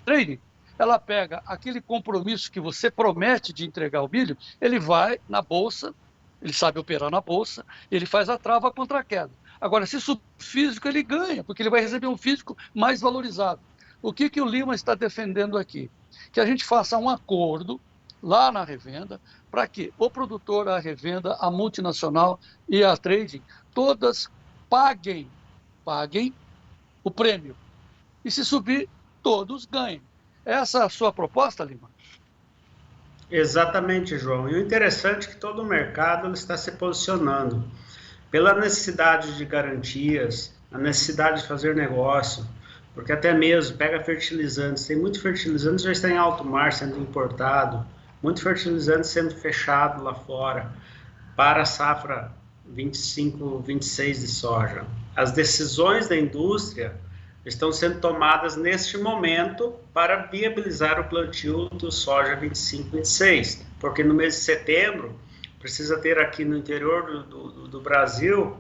trading, ela pega aquele compromisso que você promete de entregar o milho, ele vai na bolsa, ele sabe operar na bolsa, ele faz a trava contra a queda. Agora, se subir físico, ele ganha, porque ele vai receber um físico mais valorizado. O que o Lima está defendendo aqui? Que a gente faça um acordo lá na revenda, para que o produtor, a revenda, a multinacional e a trading, todas paguem o prêmio. E se subir, todos ganhem. Essa é a sua proposta, Lima? Exatamente, João. E o interessante é que todo o mercado está se posicionando pela necessidade de garantias, a necessidade de fazer negócio, porque até mesmo pega fertilizantes, tem muito fertilizante que já está em alto mar sendo importado, muito fertilizante sendo fechado lá fora para a safra 25, 26 de soja. As decisões da indústria estão sendo tomadas neste momento para viabilizar o plantio do soja 25, 26, porque no mês de setembro precisa ter aqui no interior do Brasil,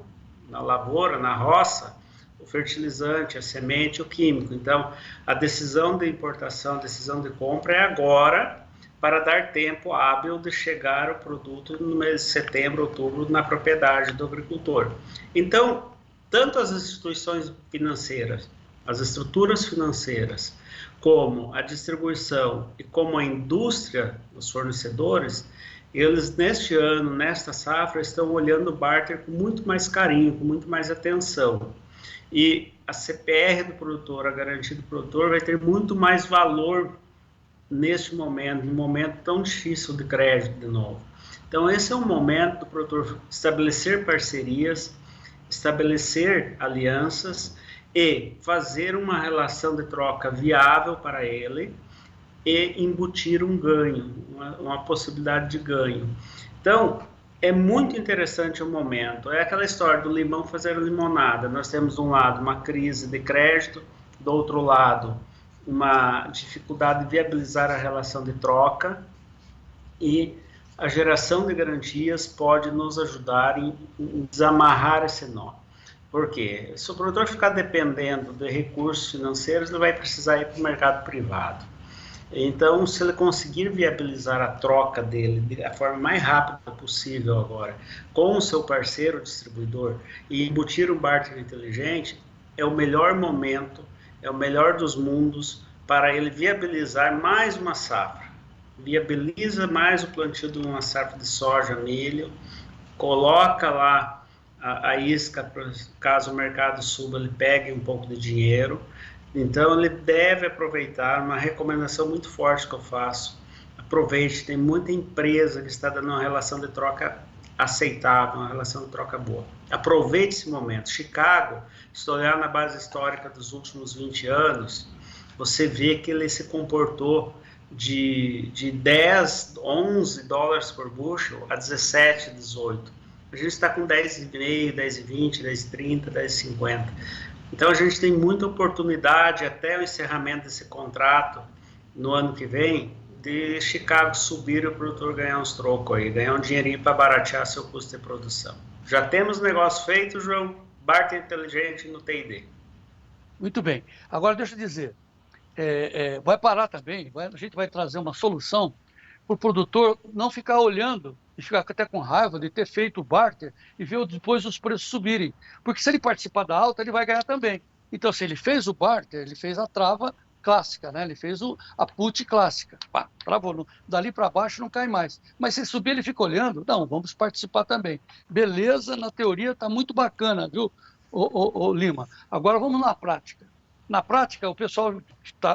na lavoura, na roça, o fertilizante, a semente, o químico. Então, a decisão de importação, a decisão de compra é agora, para dar tempo hábil de chegar o produto no mês de setembro, outubro, na propriedade do agricultor. Então, tanto as instituições financeiras, as estruturas financeiras, como a distribuição e como a indústria, os fornecedores, eles neste ano, nesta safra, estão olhando o barter com muito mais carinho, com muito mais atenção. E a CPR do produtor, a garantia do produtor, vai ter muito mais valor neste momento, num momento tão difícil de crédito de novo. Então esse é um momento do produtor estabelecer parcerias, estabelecer alianças e fazer uma relação de troca viável para ele e embutir um ganho, uma possibilidade de ganho. Então, é muito interessante o momento. É aquela história do limão fazer limonada. Nós temos, de um lado, uma crise de crédito, do outro lado, uma dificuldade de viabilizar a relação de troca, e a geração de garantias pode nos ajudar em desamarrar esse nó. Por quê? Se o produtor ficar dependendo de recursos financeiros, ele vai precisar ir para o mercado privado. Então, se ele conseguir viabilizar a troca dele da forma mais rápida possível agora, com o seu parceiro distribuidor, e embutir um barter inteligente, é o melhor momento, é o melhor dos mundos para ele viabilizar mais uma safra. Viabiliza mais o plantio de uma safra de soja, milho, coloca lá a isca, caso o mercado suba, ele pegue um pouco de dinheiro. Então, ele deve aproveitar, uma recomendação muito forte que eu faço, aproveite, tem muita empresa que está dando uma relação de troca aceitável, uma relação de troca boa. Aproveite esse momento. Chicago, se olhar na base histórica dos últimos 20 anos, você vê que ele se comportou de 10, 11 dólares por bushel a 17, 18. A gente está com 10,5, 10,20, 10,30, 10,50. Então, a gente tem muita oportunidade, até o encerramento desse contrato no ano que vem, de Chicago subir e o produtor ganhar uns trocos aí, ganhar um dinheirinho para baratear seu custo de produção. Já temos negócio feito, João, barter inteligente no TID. Muito bem. Agora, deixa eu dizer, vai parar também, a gente vai trazer uma solução para o produtor não ficar olhando e ficar até com raiva de ter feito o barter e ver depois os preços subirem. Porque se ele participar da alta, ele vai ganhar também. Então, se ele fez o barter, ele fez a trava clássica, né? Ele fez a put clássica. Pá, travou. Dali para baixo não cai mais. Mas se subir, ele fica olhando. Não, vamos participar também. Beleza, na teoria está muito bacana, viu, ô Lima? Agora vamos na prática. Na prática, o pessoal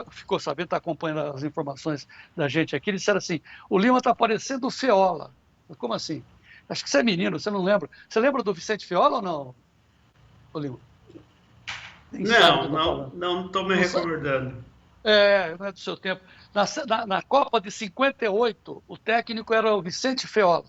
ficou sabendo, está acompanhando as informações da gente aqui, eles disseram assim, o Lima está parecendo o Feola. Como assim? Acho que você é menino, você não lembra. Você lembra do Vicente Feola ou não, ô Lima? Não estou me recordando. Não é do seu tempo. Na Copa de 58, o técnico era o Vicente Feola,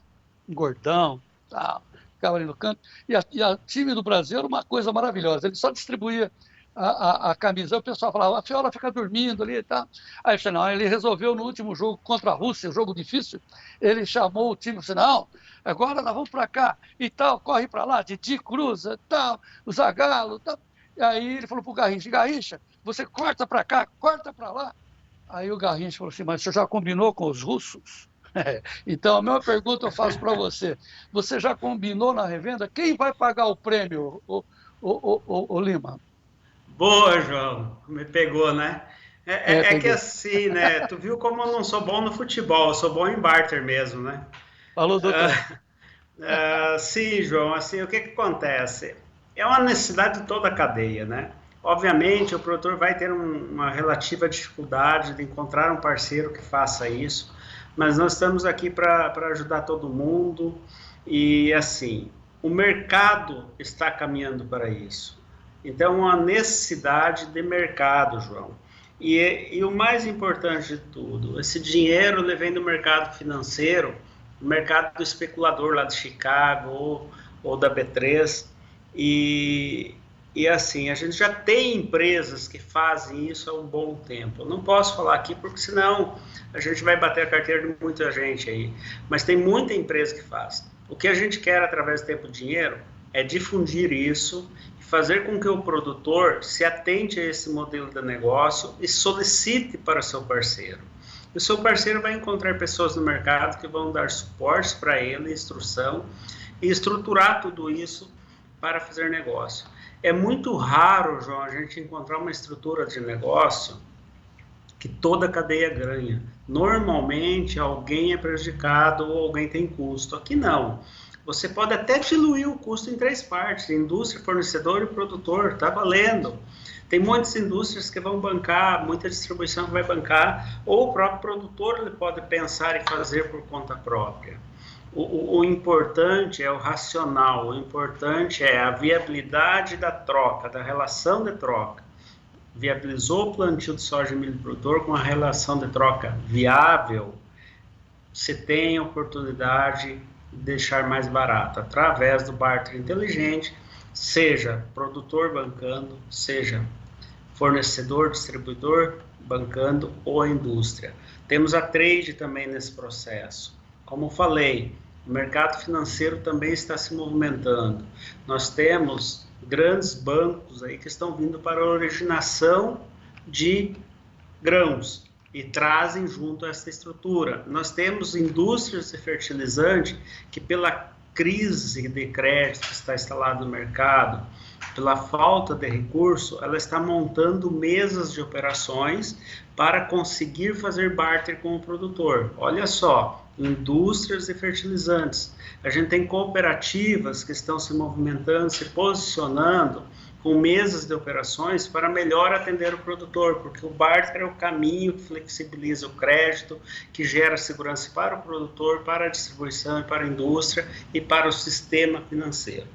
um gordão, tal, ficava ali no canto. E a time do Brasil era uma coisa maravilhosa. Ele só distribuía a camisa. O pessoal falava, a Fiola fica dormindo ali e tal. Aí eu falei, não, ele resolveu no último jogo contra a Rússia, jogo difícil, ele chamou o time e falou, não, agora nós vamos para cá e tal, corre para lá, Didi cruza, tal, o Zagallo, tal. E aí ele falou para o Garrincha, Garrincha, você corta para cá, corta para lá. Aí o Garrincha falou assim, mas você já combinou com os russos? Então, a mesma pergunta eu faço para você. Você já combinou na revenda? Quem vai pagar o prêmio, o Lima? Boa, João. Me pegou, né? É que assim, né? Tu viu como eu não sou bom no futebol, eu sou bom em barter mesmo, né? Falou, doutor. Sim, João, assim, o que acontece? É uma necessidade de toda a cadeia, né? Obviamente, o produtor vai ter uma relativa dificuldade de encontrar um parceiro que faça isso, mas nós estamos aqui para ajudar todo mundo e, assim, o mercado está caminhando para isso. Então, uma necessidade de mercado, João. E o mais importante de tudo, esse dinheiro ele vem do mercado financeiro, do mercado do especulador lá de Chicago ou da B3, e assim, a gente já tem empresas que fazem isso há um bom tempo. Eu não posso falar aqui porque senão a gente vai bater a carteira de muita gente aí. Mas tem muita empresa que faz. O que a gente quer através do Tempo e Dinheiro é difundir isso e fazer com que o produtor se atente a esse modelo de negócio e solicite para o seu parceiro. E o seu parceiro vai encontrar pessoas no mercado que vão dar suporte para ele, instrução e estruturar tudo isso para fazer negócio. É muito raro, João, a gente encontrar uma estrutura de negócio que toda a cadeia ganha. Normalmente, alguém é prejudicado ou alguém tem custo. Aqui não. Você pode até diluir o custo em 3 partes, indústria, fornecedor e produtor, está valendo. Tem muitas indústrias que vão bancar, muita distribuição que vai bancar, ou o próprio produtor ele pode pensar e fazer por conta própria. O importante é o racional, o importante é a viabilidade da troca, da relação de troca. Viabilizou o plantio de soja e milho produtor com a relação de troca viável, você tem a oportunidade de deixar mais barato, através do barter inteligente, seja produtor bancando, seja fornecedor, distribuidor bancando ou a indústria. Temos a trade também nesse processo. Como falei, o mercado financeiro também está se movimentando. Nós temos grandes bancos aí que estão vindo para a originação de grãos e trazem junto essa estrutura. Nós temos indústrias de fertilizante que, pela crise de crédito que está instalada no mercado, pela falta de recurso, ela está montando mesas de operações para conseguir fazer barter com o produtor. Olha só, indústrias de fertilizantes. A gente tem cooperativas que estão se movimentando, se posicionando com mesas de operações para melhor atender o produtor, porque o barter é o caminho que flexibiliza o crédito, que gera segurança para o produtor, para a distribuição e para a indústria e para o sistema financeiro.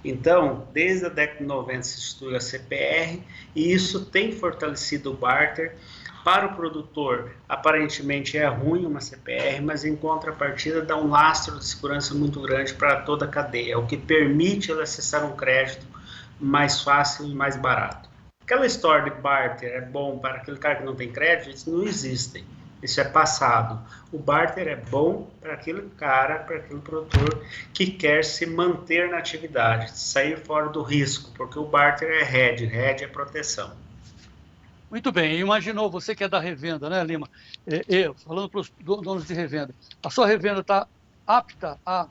Então, desde a década de 90 se institui a CPR e isso tem fortalecido o barter. Para o produtor, aparentemente é ruim uma CPR, mas em contrapartida dá um lastro de segurança muito grande para toda a cadeia, o que permite ele acessar um crédito mais fácil e mais barato. Aquela história de barter é bom para aquele cara que não tem crédito, isso não existe. Isso é passado. O barter é bom para aquele cara, para aquele produtor que quer se manter na atividade, sair fora do risco, porque o barter é hedge é proteção. Muito bem, imaginou, você que é da revenda, né, Lima? Falando para os donos de revenda, a sua revenda está apta a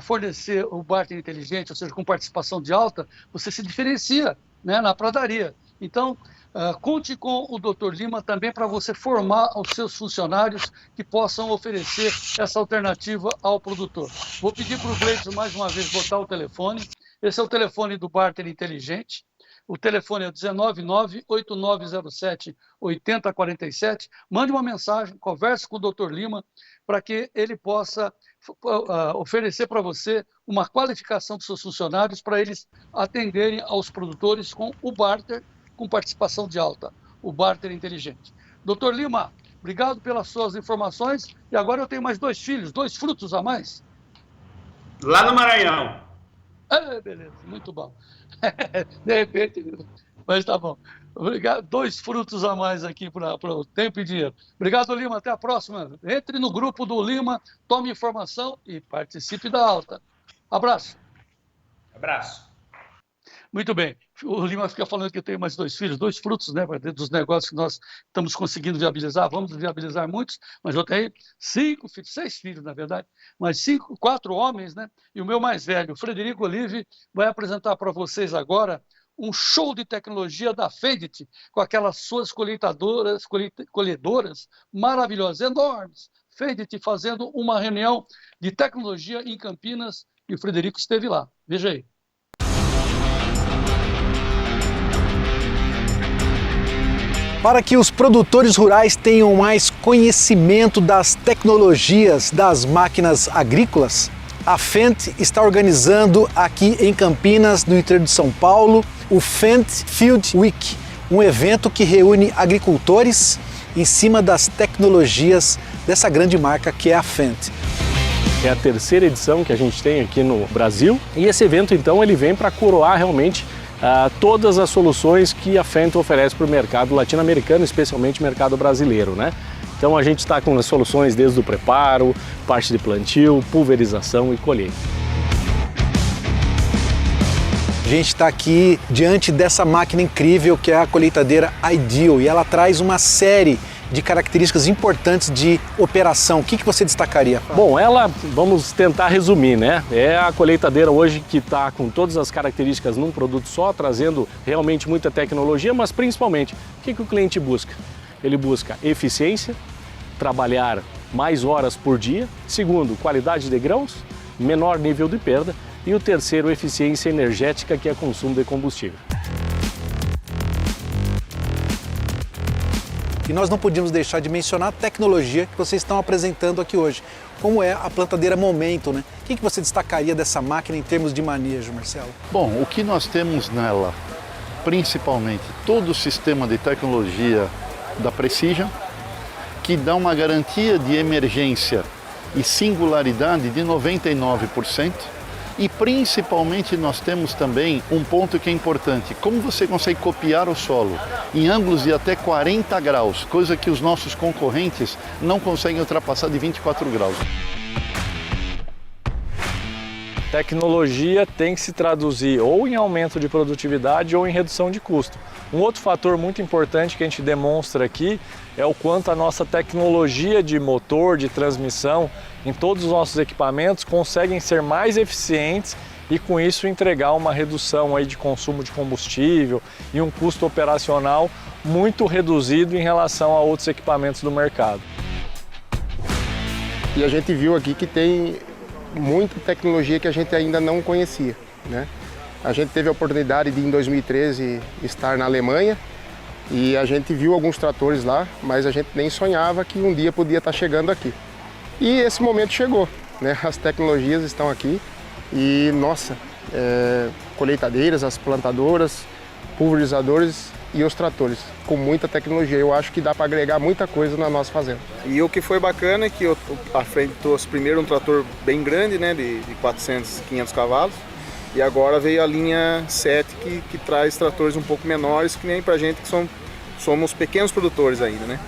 fornecer o barter inteligente, ou seja, com participação de alta, você se diferencia, né, na pradaria. Então, conte com o Dr. Lima também para você formar os seus funcionários que possam oferecer essa alternativa ao produtor. Vou pedir para o Gleidson mais uma vez botar o telefone. Esse é o telefone do barter inteligente. O telefone é 199-8907-8047. Mande uma mensagem, converse com o Dr. Lima para que ele possa oferecer para você uma qualificação dos seus funcionários para eles atenderem aos produtores com o barter com participação de alta, o barter inteligente. Dr. Lima, obrigado pelas suas informações. E agora eu tenho mais 2 filhos, 2 frutos a mais. Lá no Maranhão. Beleza, muito bom. De repente, Mas tá bom. Obrigado. 2 frutos a mais aqui para o Tempo e Dinheiro. Obrigado, Lima. Até a próxima. Entre no grupo do Lima, tome informação e participe da alta. Abraço. Abraço. Muito bem. O Lima fica falando que eu tenho mais 2 filhos, 2 frutos, né, dos negócios que nós estamos conseguindo viabilizar. Vamos viabilizar muitos, mas eu tenho 5 filhos, 6 filhos, na verdade, mas 4 homens, né? E o meu mais velho, Frederico Olive, vai apresentar para vocês agora um show de tecnologia da Fendt, com aquelas suas colhedoras maravilhosas, enormes. Fendt fazendo uma reunião de tecnologia em Campinas e o Frederico esteve lá. Veja aí. Para que os produtores rurais tenham mais conhecimento das tecnologias das máquinas agrícolas, a Fendt está organizando aqui em Campinas, no interior de São Paulo, o Fendt Field Week, um evento que reúne agricultores em cima das tecnologias dessa grande marca que é a Fendt. É a 3ª edição que a gente tem aqui no Brasil e esse evento então ele vem para coroar realmente todas as soluções que a Fendt oferece para o mercado latino-americano, especialmente o mercado brasileiro, né? Então a gente está com as soluções desde o preparo, parte de plantio, pulverização e colheita. A gente está aqui diante dessa máquina incrível que é a colheitadeira Ideal e ela traz uma série de características importantes de operação. O que você destacaria? Bom, ela, vamos tentar resumir, né? É a colheitadeira hoje que está com todas as características num produto só, trazendo realmente muita tecnologia, mas principalmente, o que o cliente busca? Ele busca eficiência, trabalhar mais horas por dia. Segundo, qualidade de grãos, menor nível de perda. E o terceiro, eficiência energética, que é consumo de combustível. E nós não podíamos deixar de mencionar a tecnologia que vocês estão apresentando aqui hoje, como é a plantadeira Momentum, né? O que você destacaria dessa máquina em termos de manejo, Marcelo? Bom, o que nós temos nela, principalmente todo o sistema de tecnologia da Precision, que dá uma garantia de emergência e singularidade de 99%, e principalmente nós temos também um ponto que é importante, como você consegue copiar o solo em ângulos de até 40 graus, coisa que os nossos concorrentes não conseguem ultrapassar de 24 graus. Tecnologia tem que se traduzir ou em aumento de produtividade ou em redução de custo. Um outro fator muito importante que a gente demonstra aqui é o quanto a nossa tecnologia de motor, de transmissão, em todos os nossos equipamentos conseguem ser mais eficientes e com isso entregar uma redução aí de consumo de combustível e um custo operacional muito reduzido em relação a outros equipamentos do mercado. E a gente viu aqui que tem muita tecnologia que a gente ainda não conhecia, né? A gente teve a oportunidade de, em 2013, estar na Alemanha e a gente viu alguns tratores lá, mas a gente nem sonhava que um dia podia estar chegando aqui. E esse momento chegou, né? As tecnologias estão aqui e, nossa, colheitadeiras, as plantadoras, pulverizadores e os tratores, com muita tecnologia. Eu acho que dá para agregar muita coisa na nossa fazenda. E o que foi bacana é que a Fendt trouxe primeiro um trator bem grande, né, de 400, 500 cavalos, e agora veio a linha 7 que traz tratores um pouco menores, que nem pra gente que somos pequenos produtores ainda, né?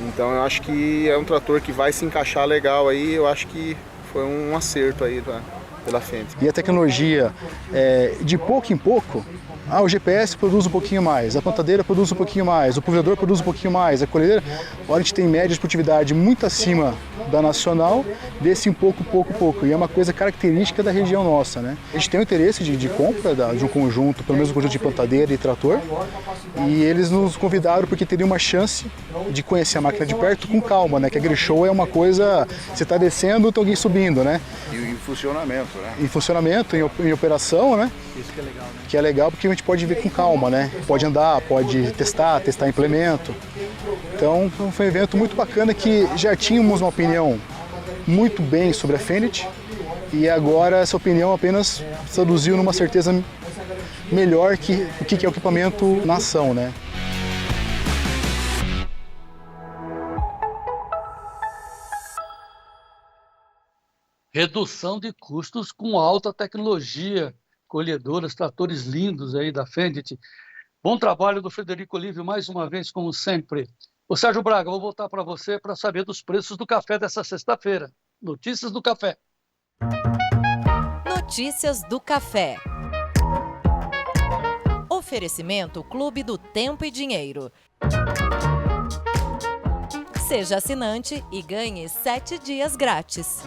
Então eu acho que é um trator que vai se encaixar legal aí, eu acho que foi um acerto aí pela Fendt. E a tecnologia, de pouco em pouco, o GPS produz um pouquinho mais, a plantadeira produz um pouquinho mais, o pulverizador produz um pouquinho mais, a colhedeira, a gente tem média de produtividade muito acima da nacional, desse um pouco, e é uma coisa característica da região nossa, né? A gente tem o interesse de compra de um conjunto, pelo menos um conjunto de plantadeira e trator, e eles nos convidaram porque teriam uma chance de conhecer a máquina de perto com calma, né? Que a agrishow é uma coisa, você está descendo, tem alguém subindo, né? E em funcionamento, né? Em funcionamento, em operação, né? Isso que é legal, né? Que é legal porque a gente pode ver com calma, né? Pode andar, pode testar implemento. Então foi um evento muito bacana que já tínhamos uma opinião muito bem sobre a Fendt e agora essa opinião apenas traduziu numa certeza melhor que o que é o equipamento na ação, né? Redução de custos com alta tecnologia, colhedoras, tratores lindos aí da Fendt. Bom trabalho do Frederico Olívio, mais uma vez, como sempre. Ô Sérgio Braga, vou voltar para você para saber dos preços do café dessa sexta-feira. Notícias do café. Notícias do café. Oferecimento Clube do Tempo e Dinheiro. Seja assinante e ganhe 7 dias grátis.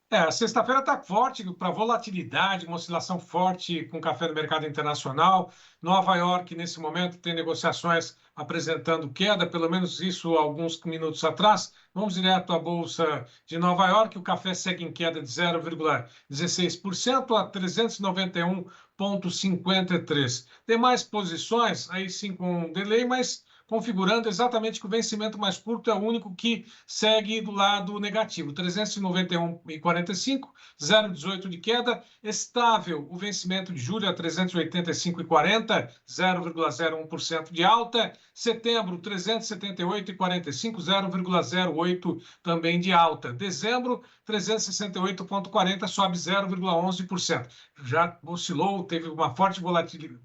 A sexta-feira está forte para volatilidade, uma oscilação forte com café no mercado internacional. Nova York, nesse momento, tem negociações apresentando queda, pelo menos isso alguns minutos atrás. Vamos direto à Bolsa de Nova York. O café segue em queda de 0,16% a 391,53. Demais posições, aí sim com delay, mas configurando exatamente que o vencimento mais curto é o único que segue do lado negativo, 391,45, 0,18 de queda, estável o vencimento de julho a 385,40, 0,01% de alta, setembro 378,45, 0,08 também de alta, dezembro 368,40, sobe 0,11%. Já oscilou, teve uma forte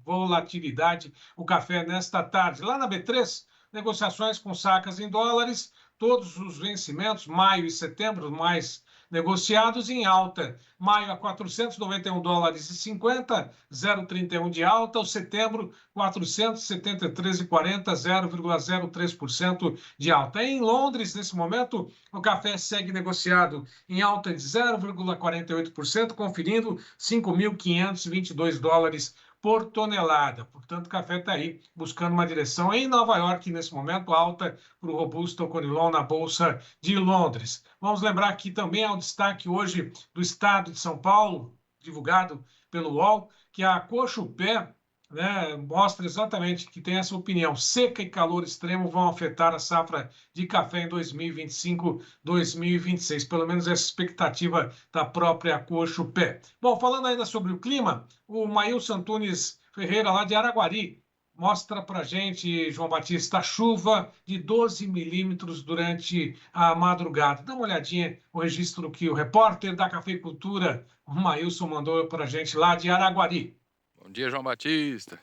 volatilidade o café nesta tarde. Lá na B3, negociações com sacas em dólares, todos os vencimentos, maio e setembro, mais negociados em alta. Maio a 491 dólares e 50, 0,31 de alta. O setembro, 473,40, 0,03% de alta. Em Londres, nesse momento, o café segue negociado em alta de 0,48%, conferindo 5.522 dólares por tonelada. Portanto, o café está aí buscando uma direção em Nova York, nesse momento, alta para o Robusto Conilon na Bolsa de Londres. Vamos lembrar que também há o destaque hoje do Estado de São Paulo, divulgado pelo UOL, que a Cochupé, né, mostra exatamente que tem essa opinião. Seca e calor extremo vão afetar a safra de café em 2025, 2026. Pelo menos essa expectativa da própria Cochupé. Bom, falando ainda sobre o clima, o Maílson Antunes Ferreira, lá de Araguari, mostra para gente, João Batista, a chuva de 12 milímetros durante a madrugada. Dá uma olhadinha o registro que o repórter da Cafeicultura, o Maílson, mandou para gente lá de Araguari. Bom dia, João Batista.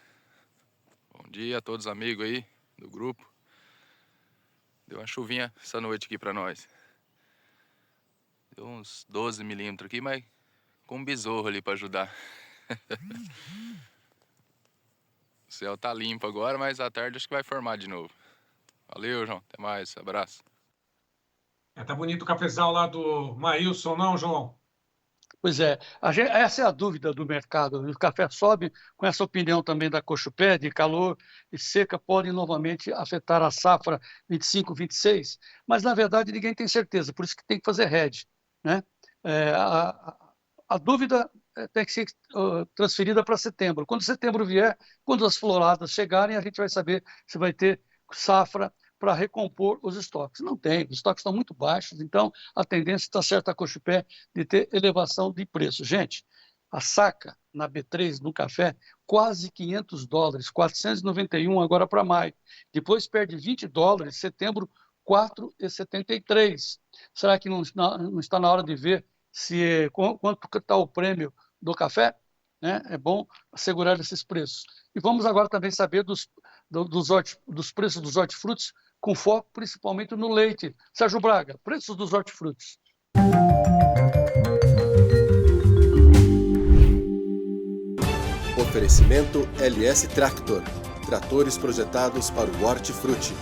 Bom dia a todos os amigos aí do grupo. Deu uma chuvinha essa noite aqui para nós. Deu uns 12 milímetros aqui, mas com um besouro ali para ajudar. O céu tá limpo agora, mas à tarde acho que vai formar de novo. Valeu, João. Até mais. Abraço. Tá bonito o cafezal lá do Maílson, não, João? Pois é, essa é a dúvida do mercado. O café sobe com essa opinião também da Cochupé, de calor e seca podem novamente afetar a safra 25, 26, mas na verdade ninguém tem certeza, por isso que tem que fazer hedge, né? A dúvida tem que ser transferida para setembro. Quando setembro vier, quando as floradas chegarem, a gente vai saber se vai ter safra para recompor os estoques. Não tem, os estoques estão muito baixos, então a tendência está certa a Cochupé de ter elevação de preço. Gente, a saca na B3, no café, quase 500 dólares, 491 agora para maio. Depois perde 20 dólares, setembro, 4,73. Será que não está na hora de ver quanto está o prêmio do café? Né? É bom assegurar esses preços. E vamos agora também saber dos preços dos hortifrutis, com foco principalmente no leite. Sérgio Braga, preços dos hortifrutis. Oferecimento LS Tractor. Tratores projetados para o hortifruti.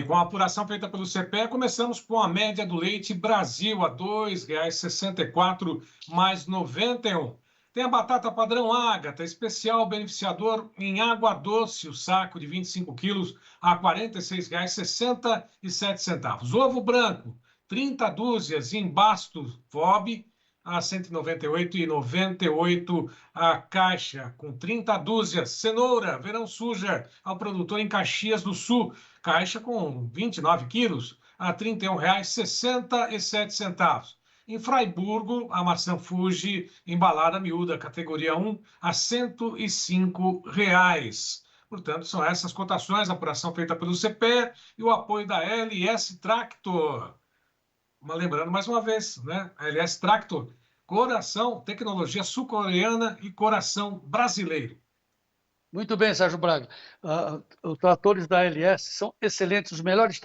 Com a apuração feita pelo CPE, começamos com a média do leite Brasil a R$ 2,64 mais 91. Tem a batata padrão Ágata, especial beneficiador em água doce, o saco de 25 quilos a R$ 46,67. Ovo branco, 30 dúzias em Bastos FOB a R$ 198,98 a caixa, com 30 dúzias. Cenoura, verão suja, ao produtor em Caxias do Sul, caixa com 29 quilos a R$ 31,67. Em Fraiburgo, a maçã Fuji, embalada miúda, categoria 1, a R$ 105. Portanto, são essas cotações, a apuração feita pelo CPE e o apoio da LS Tractor. lembrando mais uma vez, né? A LS Tractor, coração, tecnologia sul-coreana e coração brasileiro. Muito bem, Sérgio Braga. Os tratores da LS são excelentes, os melhores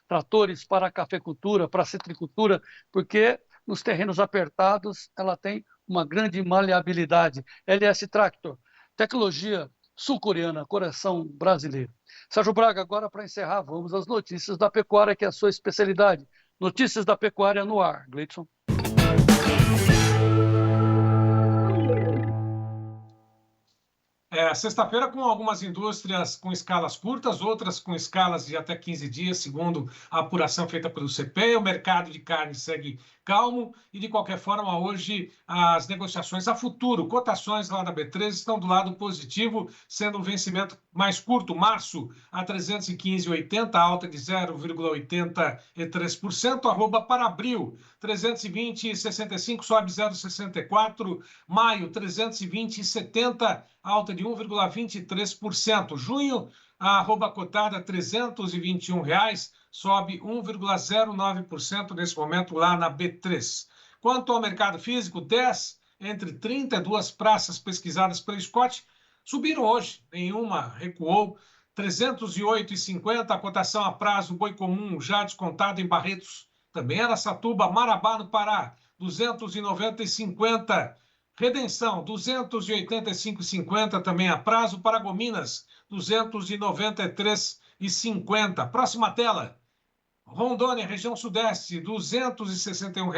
tratores para a cafeicultura, para a citricultura, porque nos terrenos apertados ela tem uma grande maleabilidade. LS Tractor, tecnologia sul-coreana, coração brasileiro. Sérgio Braga, agora para encerrar, vamos às notícias da pecuária, que é a sua especialidade. Notícias da pecuária no ar, Gleidson. Sexta-feira com algumas indústrias com escalas curtas, outras com escalas de até 15 dias, segundo a apuração feita pelo CPEA. O mercado de carne segue calmo e, de qualquer forma, hoje as negociações a futuro, cotações lá da B3 estão do lado positivo, sendo um vencimento mais curto, março a 315,80, alta de 0,83%, arroba para abril, 320,65, sobe 0,64, maio, 320,70, alta de 1,23%. Junho, a arroba cotada R$ 321, sobe 1,09% nesse momento lá na B3. Quanto ao mercado físico, 10 entre 32 praças pesquisadas pelo Scott subiram hoje, nenhuma recuou. 308,50, a cotação a prazo, boi comum já descontado em Barretos, também Araçatuba, Marabá no Pará, 290,50. Redenção, 285,50 também a prazo. Paragominas, 293,50. Próxima tela. Rondônia, região sudeste, R$ 261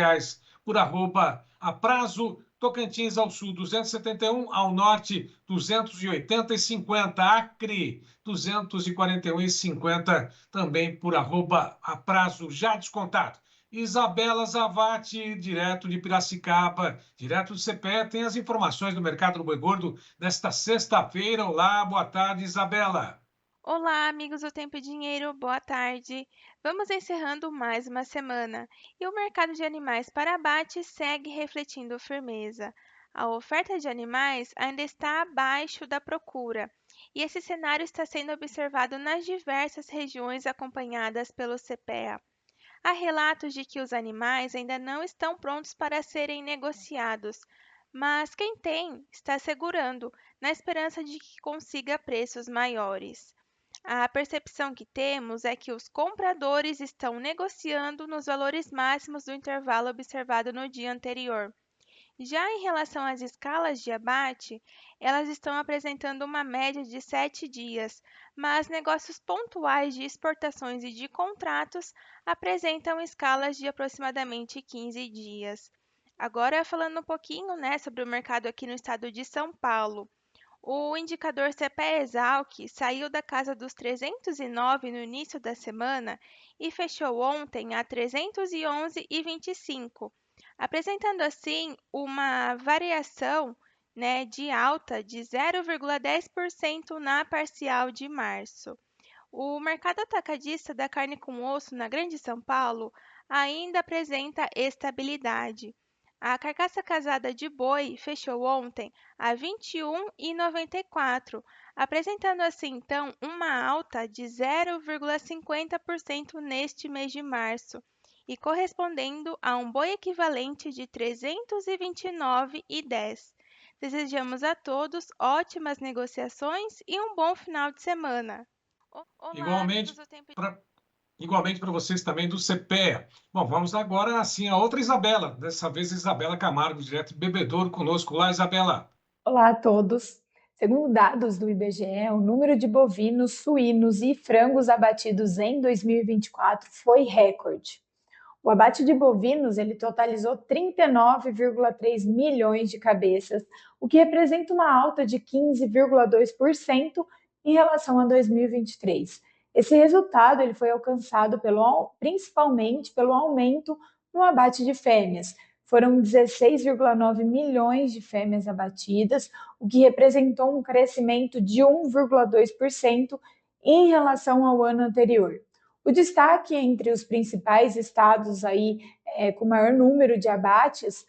por arroba a prazo. Tocantins ao sul, 271, ao norte, 280,50. Acre, 241,50 também por arroba a prazo já descontado. Isabela Zavati, direto de Piracicaba, direto do CPE, tem as informações do mercado do boi gordo nesta sexta-feira. Olá, boa tarde, Isabela. Olá, amigos do Tempo e Dinheiro, boa tarde. Vamos encerrando mais uma semana e o mercado de animais para abate segue refletindo firmeza. A oferta de animais ainda está abaixo da procura e esse cenário está sendo observado nas diversas regiões acompanhadas pelo CPEA. Há relatos de que os animais ainda não estão prontos para serem negociados, mas quem tem está segurando, na esperança de que consiga preços maiores. A percepção que temos é que os compradores estão negociando nos valores máximos do intervalo observado no dia anterior. Já em relação às escalas de abate, elas estão apresentando uma média de 7 dias, mas negócios pontuais de exportações e de contratos apresentam escalas de aproximadamente 15 dias. Agora, falando um pouquinho, sobre o mercado aqui no estado de São Paulo. O indicador CPEA-Esalq saiu da casa dos 309 no início da semana e fechou ontem a 311,25, apresentando assim uma variação de alta de 0,10% na parcial de março. O mercado atacadista da carne com osso na Grande São Paulo ainda apresenta estabilidade. A carcaça casada de boi fechou ontem a R$ 21,94, apresentando assim então uma alta de 0,50% neste mês de março e correspondendo a um boi equivalente de R$ 329,10. Desejamos a todos ótimas negociações e um bom final de semana. Igualmente para vocês também do CPEA. Bom, vamos agora assim a outra Isabela, dessa vez Isabela Camargo, direto de Bebedouro, conosco. Olá, Isabela. Olá a todos. Segundo dados do IBGE, o número de bovinos, suínos e frangos abatidos em 2024 foi recorde. O abate de bovinos ele totalizou 39,3 milhões de cabeças, o que representa uma alta de 15,2% em relação a 2023. Esse resultado ele foi alcançado principalmente pelo aumento no abate de fêmeas. Foram 16,9 milhões de fêmeas abatidas, o que representou um crescimento de 1,2% em relação ao ano anterior. O destaque entre os principais estados com maior número de abates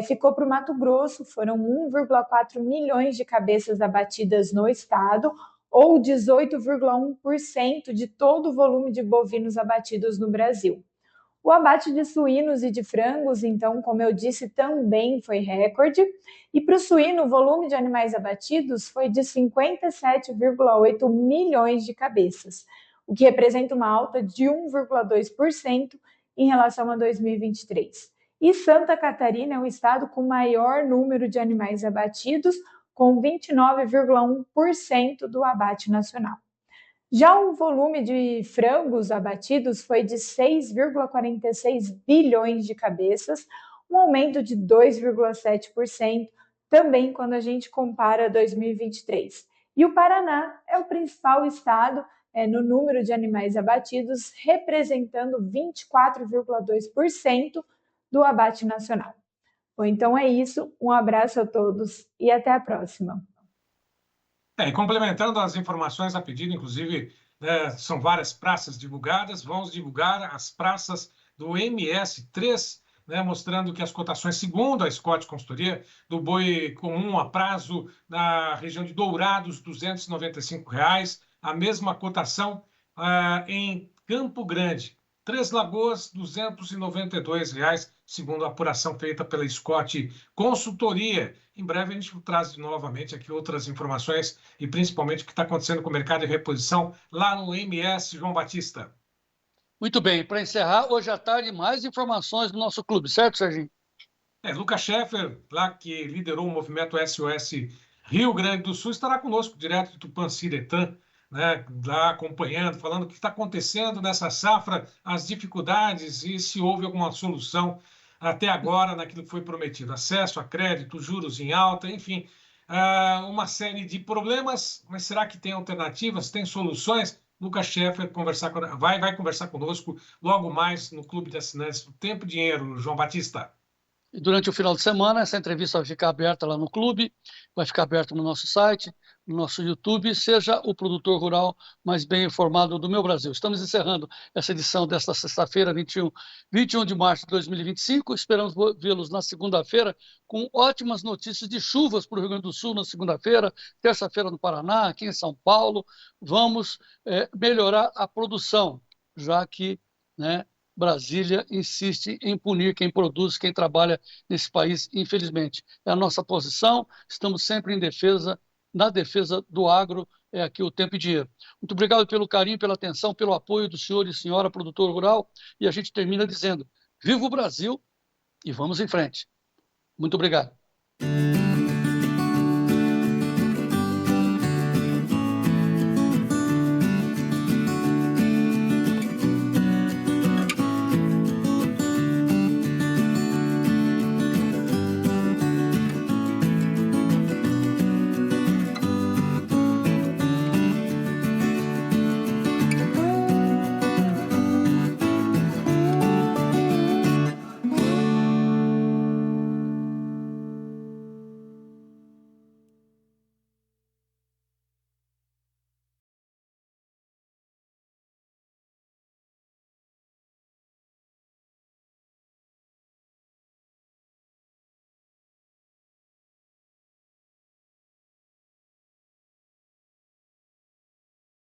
ficou para o Mato Grosso, foram 1,4 milhões de cabeças abatidas no estado, ou 18,1% de todo o volume de bovinos abatidos no Brasil. O abate de suínos e de frangos, então, como eu disse, também foi recorde. E para o suíno, o volume de animais abatidos foi de 57,8 milhões de cabeças, o que representa uma alta de 1,2% em relação a 2023. E Santa Catarina é o estado com maior número de animais abatidos, com 29,1% do abate nacional. Já o volume de frangos abatidos foi de 6,46 bilhões de cabeças, um aumento de 2,7%, também quando a gente compara 2023. E o Paraná é o principal estado no número de animais abatidos, representando 24,2% do abate nacional. Bom, então é isso, um abraço a todos e até a próxima. E complementando as informações a pedido, inclusive, são várias praças divulgadas, vamos divulgar as praças do MS3, mostrando que as cotações, segundo a Scott Consultoria, do boi comum a prazo na região de Dourados, R$ 295, a mesma cotação em Campo Grande, Três Lagoas, R$ 292, segundo a apuração feita pela Scott Consultoria. Em breve a gente traz novamente aqui outras informações e principalmente o que está acontecendo com o mercado de reposição lá no MS João Batista. Muito bem, para encerrar, hoje à tarde, mais informações do nosso clube, certo, Serginho? Lucas Scheffer, lá que liderou o movimento SOS Rio Grande do Sul, estará conosco, direto de Tupanciretã, lá acompanhando, falando o que está acontecendo nessa safra, as dificuldades e se houve alguma solução até agora naquilo que foi prometido. Acesso a crédito, juros em alta, enfim, uma série de problemas, mas será que tem alternativas, tem soluções? Lucas Scheffer vai conversar conosco logo mais no Clube de Assinantes do Tempo e Dinheiro, João Batista. E durante o final de semana, essa entrevista vai ficar aberta lá no clube, vai ficar aberta no nosso site, no nosso YouTube, seja o produtor rural mais bem informado do meu Brasil. Estamos encerrando essa edição desta sexta-feira, 21 de março de 2025. Esperamos vê-los na segunda-feira com ótimas notícias de chuvas para o Rio Grande do Sul na segunda-feira, terça-feira no Paraná, aqui em São Paulo. Vamos melhorar a produção, já que Brasília insiste em punir quem produz, quem trabalha nesse país, infelizmente. É a nossa posição, estamos sempre na defesa do agro, é aqui o Tempo e Dinheiro. Muito obrigado pelo carinho, pela atenção, pelo apoio do senhor e senhora produtor rural, e a gente termina dizendo, viva o Brasil e vamos em frente. Muito obrigado.